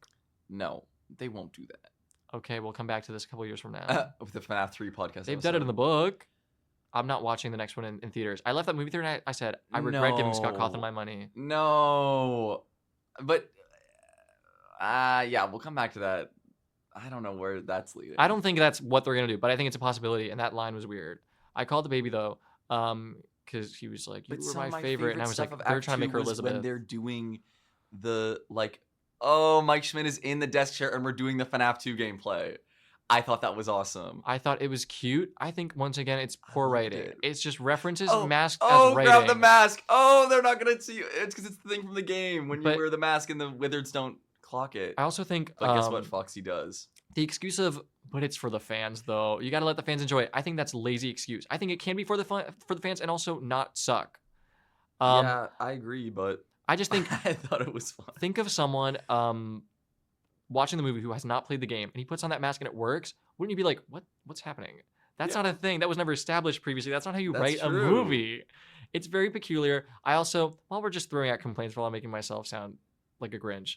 Speaker 2: No, they won't do that.
Speaker 1: Okay, we'll come back to this a couple years from now.
Speaker 2: With the FNAF 3 podcast.
Speaker 1: They've done it in the book. I'm not watching the next one in theaters. I left that movie theater and I said, I regret giving Scott Cawthon my money.
Speaker 2: No. But, yeah, we'll come back to that. I don't know where that's leading.
Speaker 1: I don't think that's what they're going to do, but I think it's a possibility, and that line was weird. I called the baby, though, because he was like, you were my favorite, and I was like, they're trying to make her Elizabeth.
Speaker 2: When they're doing the, like, oh, Mike Schmidt is in the desk chair, and we're doing the FNAF 2 gameplay. I thought that was awesome.
Speaker 1: I thought it was cute. I think, once again, it's poor writing. It's just references masked as writing.
Speaker 2: Oh, grab the mask. Oh, they're not going to see you. It's because it's the thing from the game. When you wear the mask and the wizards don't clock it.
Speaker 1: I also think...
Speaker 2: But guess what Foxy does?
Speaker 1: The excuse of, but it's for the fans, though. You got to let the fans enjoy it. I think that's a lazy excuse. I think it can be for the fans and also not suck.
Speaker 2: Yeah, I agree, but...
Speaker 1: I just think...
Speaker 2: I thought it was fun.
Speaker 1: Think of someone... watching the movie who has not played the game, and he puts on that mask and it works, wouldn't you be like, what's happening? That's not a thing. That was never established previously. That's not how you write a movie. It's very peculiar. I also, while we're just throwing out complaints while I'm making myself sound like a Grinch,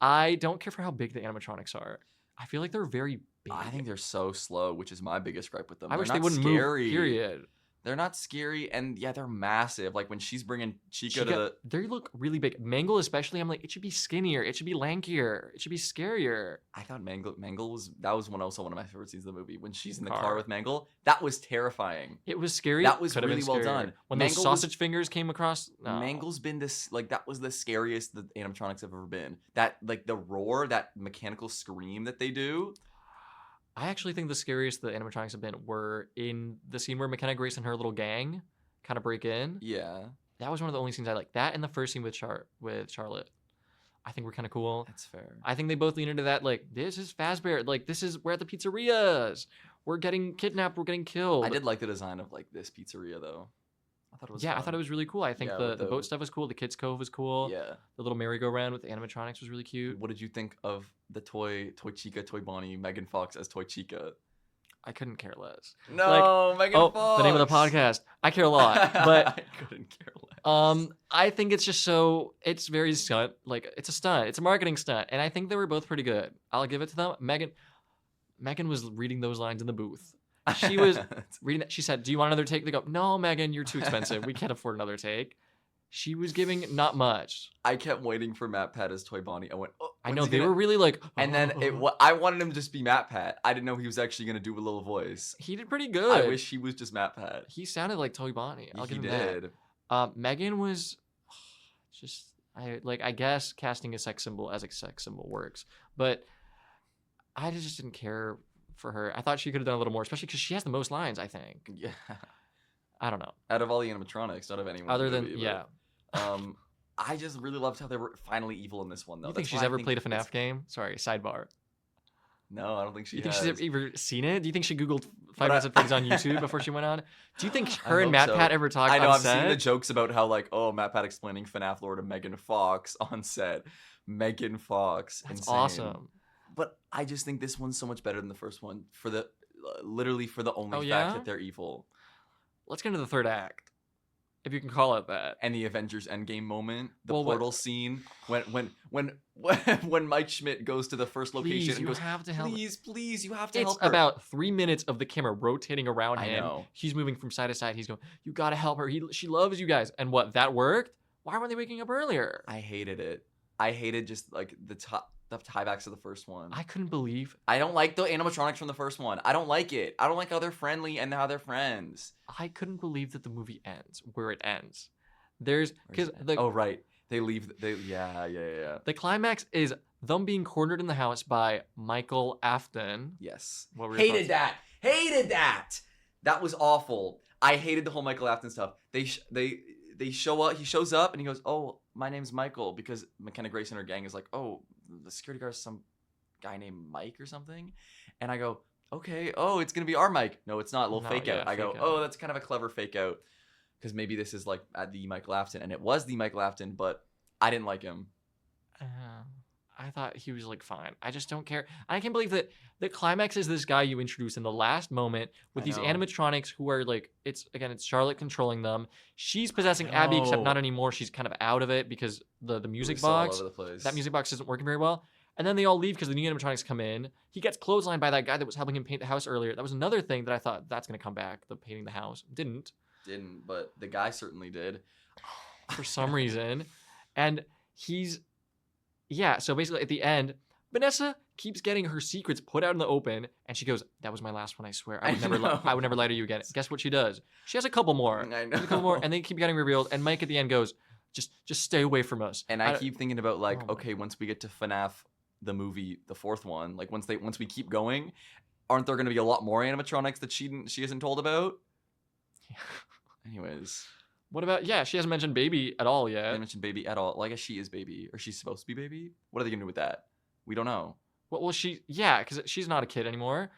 Speaker 1: I don't care for how big the animatronics are. I feel like they're very big.
Speaker 2: I think they're so slow, which is my biggest gripe with them.
Speaker 1: I wish they wouldn't move, period.
Speaker 2: They're not scary, and yeah, they're massive. Like when she's bringing Chica to the.
Speaker 1: They look really big. Mangle, especially, I'm like, it should be skinnier. It should be lankier. It should be scarier.
Speaker 2: I thought Mangle was also one of my favorite scenes of the movie. When she's in the car with Mangle, that was terrifying.
Speaker 1: It was scary.
Speaker 2: That was
Speaker 1: Could've
Speaker 2: really
Speaker 1: been
Speaker 2: well
Speaker 1: scarier.
Speaker 2: done.
Speaker 1: When
Speaker 2: Mangle
Speaker 1: those sausage fingers came across. No.
Speaker 2: Mangle's been this like that was the scariest the animatronics have ever been. That like the roar, that mechanical scream that they do.
Speaker 1: I actually think the scariest the animatronics have been were in the scene where McKenna Grace and her little gang kind of break in.
Speaker 2: Yeah.
Speaker 1: That was one of the only scenes I liked. That and the first scene with Charlotte. I think we're kind of cool.
Speaker 2: That's fair.
Speaker 1: I think they both lean into that, like, this is Fazbear. Like, we're at the pizzerias. We're getting kidnapped. We're getting killed.
Speaker 2: I did like the design of like this pizzeria though. I thought it was fun.
Speaker 1: I thought it was really cool. I think the boat stuff was cool. The Kids Cove was cool.
Speaker 2: Yeah.
Speaker 1: The little merry-go-round with the animatronics was really cute.
Speaker 2: What did you think of the Toy Chica, Toy Bonnie, Megan Fox as Toy Chica?
Speaker 1: I couldn't care less.
Speaker 2: No, Megan Fox.
Speaker 1: The name of the podcast. I care a lot, but
Speaker 2: I couldn't care less.
Speaker 1: I think it's just it's very stunt. Like, it's a stunt. It's a marketing stunt, and I think they were both pretty good. I'll give it to them. Megan was reading those lines in the booth. She was reading that. She said, "Do you want another take?" They go, "No, Megan, you're too expensive. We can't afford another take." She was giving not much.
Speaker 2: I kept waiting for Matt Pat as Toy Bonnie. I went, oh,
Speaker 1: I know they were really like,
Speaker 2: and then I wanted him to just be Matt Pat. I didn't know he was actually gonna do a little voice.
Speaker 1: He did pretty good.
Speaker 2: I wish he was just Matt Pat.
Speaker 1: He sounded like Toy Bonnie. I'll give him
Speaker 2: did.
Speaker 1: that. Megan was just I guess casting a sex symbol as a sex symbol works, but I just didn't care for her. I thought she could have done a little more, especially because she has the most lines, I think.
Speaker 2: Yeah.
Speaker 1: I don't know.
Speaker 2: Out of all the animatronics, not of anyone.
Speaker 1: Other than, yeah.
Speaker 2: I just really loved how they were finally evil in this one, though.
Speaker 1: You think she's ever played a FNAF game? Sorry, sidebar.
Speaker 2: No, I don't think she has.
Speaker 1: You think she's ever seen it? Do you think she Googled Five Nights at Freddy's on YouTube before she went on? Do you think her and Matt Pat ever talked on set?
Speaker 2: I know, I've seen the jokes about how, like, oh, Matt Pat explaining FNAF lore to Megan Fox on set. Megan Fox.
Speaker 1: That's
Speaker 2: insane.
Speaker 1: Awesome.
Speaker 2: But I just think this one's so much better than the first one literally for the only
Speaker 1: yeah?
Speaker 2: fact that they're evil.
Speaker 1: Let's get into the third act, if you can call it that.
Speaker 2: And the Avengers Endgame moment, the portal scene, when Mike Schmidt goes to the first location and goes, please, you have to help her.
Speaker 1: It's about 3 minutes of the camera rotating around him.
Speaker 2: I know.
Speaker 1: He's moving from side to side. He's going, you gotta help her. She loves you guys. And what, that worked? Why weren't they waking up earlier?
Speaker 2: I hated it. I hated just like the tiebacks of the first one.
Speaker 1: I couldn't believe.
Speaker 2: I don't like the animatronics from the first one. I don't like it. I don't like how they're friendly and how they're friends.
Speaker 1: I couldn't believe that the movie ends where it ends. Oh
Speaker 2: right, they leave. Yeah.
Speaker 1: The climax is them being cornered in the house by Michael Afton.
Speaker 2: Yes.
Speaker 1: Hated
Speaker 2: that. That was awful. I hated the whole Michael Afton stuff. They show up. He shows up and he goes, "Oh, my name's Michael," because McKenna Grace and her gang is like, "Oh, the security guard is some guy named Mike or something," and I go, "Okay, oh, it's gonna be our Mike." No, it's not. A little fake out. I go, "Oh, that's kind of a clever fake out," because maybe this is like at the Michael Afton, and it was the Michael Afton, but I didn't like him.
Speaker 1: I thought he was like fine. I just don't care. I can't believe that the climax is this guy you introduce in the last moment with these animatronics who are like, it's Charlotte controlling them. She's possessing Abby, except not anymore. She's kind of out of it because the music box,
Speaker 2: all over the place.
Speaker 1: That music box isn't working very well. And then they all leave because the new animatronics come in. He gets clotheslined by that guy that was helping him paint the house earlier. That was another thing that I thought that's going to come back, the painting the house. Didn't,
Speaker 2: but the guy certainly did.
Speaker 1: For some reason. And so basically at the end, Vanessa keeps getting her secrets put out in the open, and she goes, "That was my last one, I swear. I would never lie to you again." Guess what she does? She has a couple more.
Speaker 2: I know.
Speaker 1: A couple more, and they keep getting revealed. And Mike at the end goes, "Just stay away from us."
Speaker 2: And I keep thinking about like, okay, once we get to FNAF, the movie, the fourth one, like once we keep going, aren't there going to be a lot more animatronics that she isn't told about?
Speaker 1: Yeah.
Speaker 2: Anyways.
Speaker 1: What about, she hasn't mentioned Baby at all yet.
Speaker 2: They didn't mention Baby at all. Well, I guess she is Baby. Or she's supposed to be Baby? What are they going to do with that? We don't know.
Speaker 1: Well, because she's not a kid anymore.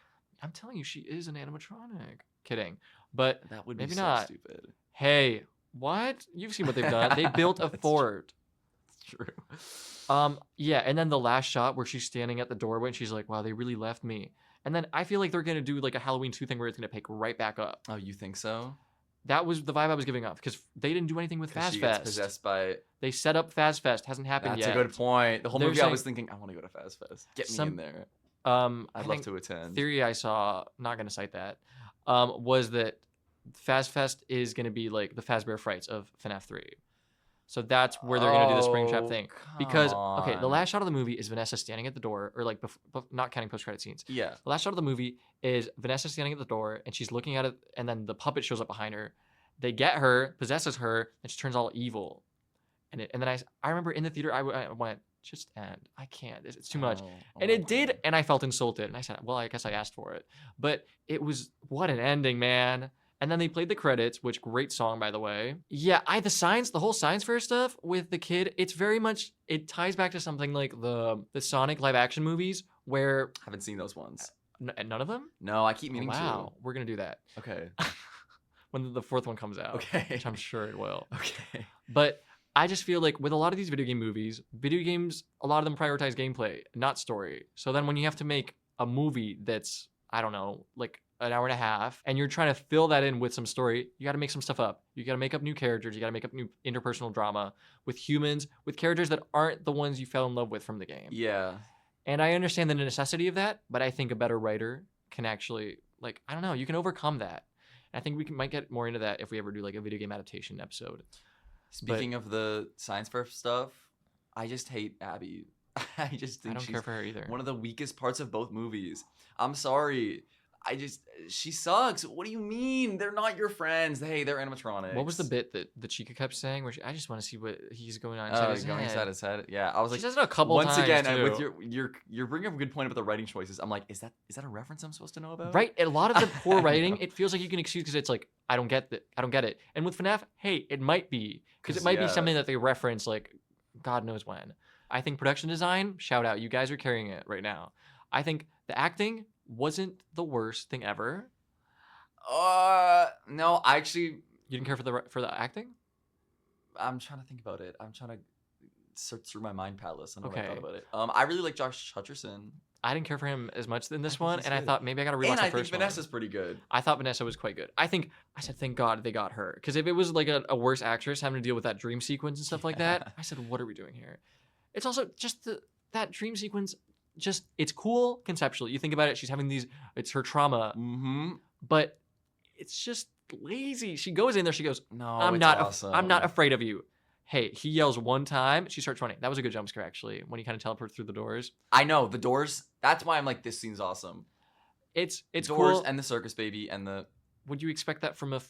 Speaker 1: I'm telling you, she is an animatronic. Kidding. But
Speaker 2: that would be
Speaker 1: maybe
Speaker 2: so
Speaker 1: not.
Speaker 2: Stupid.
Speaker 1: Hey, what? You've seen what they've done. They built a fort.
Speaker 2: True. True.
Speaker 1: And then the last shot where she's standing at the doorway and she's like, wow, they really left me. And then I feel like they're going to do like a Halloween 2 thing where it's going to pick right back up.
Speaker 2: Oh, you think so?
Speaker 1: That was the vibe I was giving off because they didn't do anything with Faz
Speaker 2: she
Speaker 1: Fest.
Speaker 2: Gets possessed by.
Speaker 1: They set up Faz Fest. Hasn't happened yet.
Speaker 2: That's a good point. The whole movie I was thinking, I want to go to Faz Fest. Get me in there. I'd love to attend.
Speaker 1: Theory I saw, not going to cite that, was that FazFest is going to be like the Fazbear Frights of FNAF 3. So that's where they're going to do the Springtrap thing. Because, okay, the last shot of the movie is Vanessa standing at the door, or like, not counting post-credit scenes.
Speaker 2: Yeah.
Speaker 1: The last shot of the movie is Vanessa standing at the door, and she's looking at it, and then the puppet shows up behind her. They get her, possesses her, and she turns all evil. And then I remember in the theater, I went, just end. I can't. It's too much. And it did, and I felt insulted. And I said, well, I guess I asked for it. But it was, what an ending, man. And then they played the credits, which great song, by the way. Yeah, the whole science fair stuff with the kid, it's very much, it ties back to something like the Sonic live action movies where...
Speaker 2: Haven't seen those ones.
Speaker 1: None of them?
Speaker 2: No, I keep meaning to.
Speaker 1: Wow, we're going to do that.
Speaker 2: Okay.
Speaker 1: When the fourth one comes out.
Speaker 2: Okay.
Speaker 1: Which I'm sure it will.
Speaker 2: Okay.
Speaker 1: But I just feel like with a lot of these video game movies, video games, a lot of them prioritize gameplay, not story. So then when you have to make a movie that's, I don't know, like an hour and a half, and you're trying to fill that in with some story, you got to make some stuff up. You got to make up new characters. You got to make up new interpersonal drama with humans, with characters that aren't the ones you fell in love with from the game.
Speaker 2: Yeah.
Speaker 1: And I understand the necessity of that, but I think a better writer can actually, like, I don't know, you can overcome that. And I think we might get more into that if we ever do like a video game adaptation episode.
Speaker 2: Speaking of the science fair stuff, I just hate Abby. I just think
Speaker 1: I don't
Speaker 2: she's
Speaker 1: care for her either.
Speaker 2: one of the weakest parts of both movies. I'm sorry. She sucks. What do you mean? They're not your friends. Hey, they're animatronics.
Speaker 1: What was the bit that Chica kept saying? Where I just want to see what he's going on
Speaker 2: inside his head. Yeah, I was like,
Speaker 1: she says it a couple
Speaker 2: once
Speaker 1: times
Speaker 2: again,
Speaker 1: too.
Speaker 2: with you're bringing up a good point about the writing choices. I'm like, is that a reference I'm supposed to know about?
Speaker 1: Right. A lot of the poor writing, it feels like you can excuse because it's like, I don't get it. And with FNAF, hey, it might be because it might be something that they reference like God knows when. I think production design, shout out, you guys are carrying it right now. I think the acting wasn't the worst thing ever.
Speaker 2: No, I actually.
Speaker 1: You didn't care for the acting?
Speaker 2: I'm trying to think about it. I'm trying to search through my mind palace and what I
Speaker 1: Okay.
Speaker 2: thought about it. I really like Josh Hutcherson.
Speaker 1: I didn't care for him as much in this
Speaker 2: think
Speaker 1: one,
Speaker 2: he's
Speaker 1: and I
Speaker 2: good.
Speaker 1: thought maybe I got to rewatch
Speaker 2: And
Speaker 1: the
Speaker 2: I
Speaker 1: first
Speaker 2: think
Speaker 1: one.
Speaker 2: Vanessa's pretty good.
Speaker 1: I thought Vanessa was quite good. I said, thank God they got her. Because if it was like a worse actress having to deal with that dream sequence and stuff like that, I said, what are we doing here? It's also just that dream sequence, just, it's cool conceptually. You think about it, she's having it's her trauma,
Speaker 2: Mm-hmm.
Speaker 1: but it's just lazy. She goes in there, she goes,
Speaker 2: No,
Speaker 1: I'm
Speaker 2: it's
Speaker 1: not
Speaker 2: awesome.
Speaker 1: I'm not afraid of you. Hey, he yells one time, she starts running. That was a good jump scare, actually, when he kind of teleports through the doors.
Speaker 2: I know the doors. That's why I'm like, this scene's awesome.
Speaker 1: It's
Speaker 2: Doors
Speaker 1: cool.
Speaker 2: and the circus baby and the.
Speaker 1: Would you expect that from a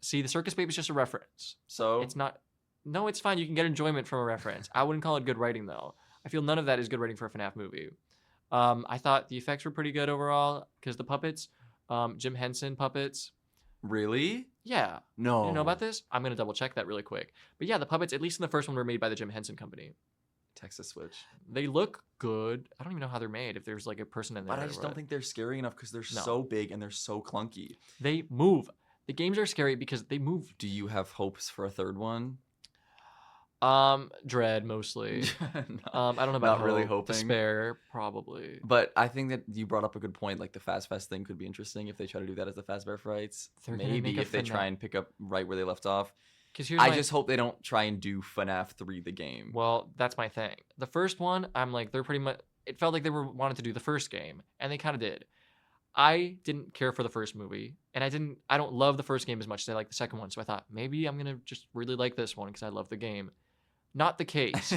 Speaker 1: See, the circus baby is just a reference.
Speaker 2: So
Speaker 1: It's not. No, it's fine. You can get enjoyment from a reference. I wouldn't call it good writing, though. I feel none of that is good writing for a FNAF movie. I thought the effects were pretty good overall because the puppets, Jim Henson puppets.
Speaker 2: Really?
Speaker 1: Yeah.
Speaker 2: No.
Speaker 1: You didn't know about this? I'm going to double check that really quick. But yeah, the puppets, at least in the first one, were made by the Jim Henson Company.
Speaker 2: Texas Switch.
Speaker 1: They look good. I don't even know how they're made, if there's like a person in there.
Speaker 2: But I just don't think they're scary enough because they're
Speaker 1: No.
Speaker 2: so big and they're so clunky.
Speaker 1: They move. The games are scary because they move.
Speaker 2: Do you have hopes for a third one?
Speaker 1: Dread mostly.
Speaker 2: No.
Speaker 1: I don't know about
Speaker 2: Not really
Speaker 1: hope.
Speaker 2: hoping.
Speaker 1: Despair, probably.
Speaker 2: But I think that you brought up a good point. Like the Fast Fest thing could be interesting if they try to do that as the Fazbear Frights.
Speaker 1: They're gonna
Speaker 2: Maybe
Speaker 1: make a
Speaker 2: if they
Speaker 1: FNAF.
Speaker 2: try and pick up right where they left off.
Speaker 1: Because here's
Speaker 2: I
Speaker 1: my-
Speaker 2: just hope they don't try and do FNAF 3 the game.
Speaker 1: Well, that's my thing. The first one, I'm like, they're pretty much. It felt like they wanted to do the first game, and they kind of did. I didn't care for the first movie, and I don't love the first game as much as I like the second one. So I thought maybe I'm gonna just really like this one because I love the game. Not the case.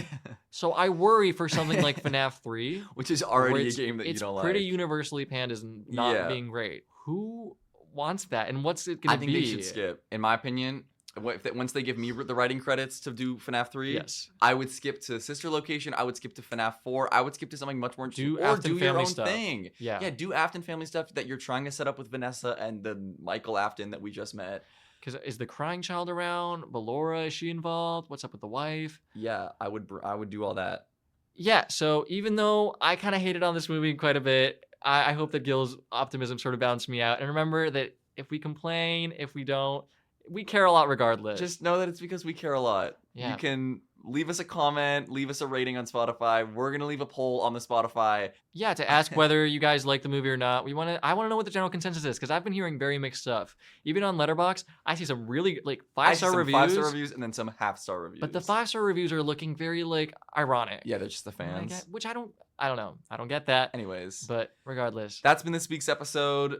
Speaker 1: So I worry for something like FNAF 3,
Speaker 2: Which is
Speaker 1: where
Speaker 2: already a
Speaker 1: it's-
Speaker 2: game that you don't
Speaker 1: It's pretty
Speaker 2: like.
Speaker 1: universally panned as not
Speaker 2: Yeah.
Speaker 1: being great. Who wants that, and what's it gonna
Speaker 2: I
Speaker 1: be?
Speaker 2: think they should skip. In my opinion, once they give me the writing credits to do FNAF 3,
Speaker 1: Yes.
Speaker 2: I would skip to Sister Location. I would skip to FNAF 4. I would skip to something much more interesting.
Speaker 1: Do
Speaker 2: Or
Speaker 1: Afton
Speaker 2: do your
Speaker 1: family
Speaker 2: own
Speaker 1: stuff.
Speaker 2: thing.
Speaker 1: Yeah.
Speaker 2: Yeah, do Afton family stuff that you're trying to set up with Vanessa and the Michael Afton that we just met.
Speaker 1: Because is the crying child around? Ballora, is she involved? What's up with the wife?
Speaker 2: Yeah, I would do all that.
Speaker 1: Yeah, so even though I kind of hated on this movie quite a bit, I hope that Gil's optimism sort of balanced me out. And remember that if we complain, if we don't, we care a lot regardless.
Speaker 2: Just know that it's because we care a lot.
Speaker 1: Yeah.
Speaker 2: You can leave us a comment, leave us a rating on Spotify. We're going to leave a poll on the Spotify.
Speaker 1: yeah, to ask whether you guys like the movie or not. I want to know what the general consensus is because I've been hearing very mixed stuff. Even on Letterboxd, I see some really like
Speaker 2: I see
Speaker 1: 5-star
Speaker 2: some
Speaker 1: reviews.
Speaker 2: 5-star reviews and then some half-star reviews.
Speaker 1: But the 5-star reviews are looking very like ironic.
Speaker 2: Yeah, they're just the
Speaker 1: Like,
Speaker 2: fans.
Speaker 1: which I don't. I don't know. I don't get that.
Speaker 2: Anyways,
Speaker 1: But regardless,
Speaker 2: that's been this week's episode.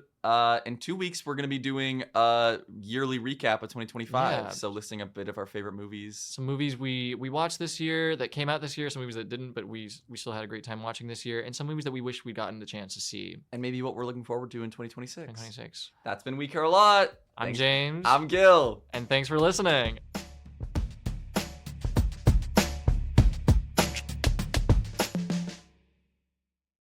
Speaker 2: In 2 weeks, we're going to be doing a yearly recap of 2025.
Speaker 1: Yeah.
Speaker 2: So listing a bit of our favorite movies.
Speaker 1: some movies we watched this year that came out this year, some movies that didn't, but we still had a great time watching this year, and some movies that we wish we'd gotten the chance to see
Speaker 2: And maybe what we're looking forward to in 2026.
Speaker 1: in 2026.
Speaker 2: That's been We Care a Lot.
Speaker 1: I'm
Speaker 2: Thanks.
Speaker 1: James.
Speaker 2: I'm Gil.
Speaker 1: And thanks for listening.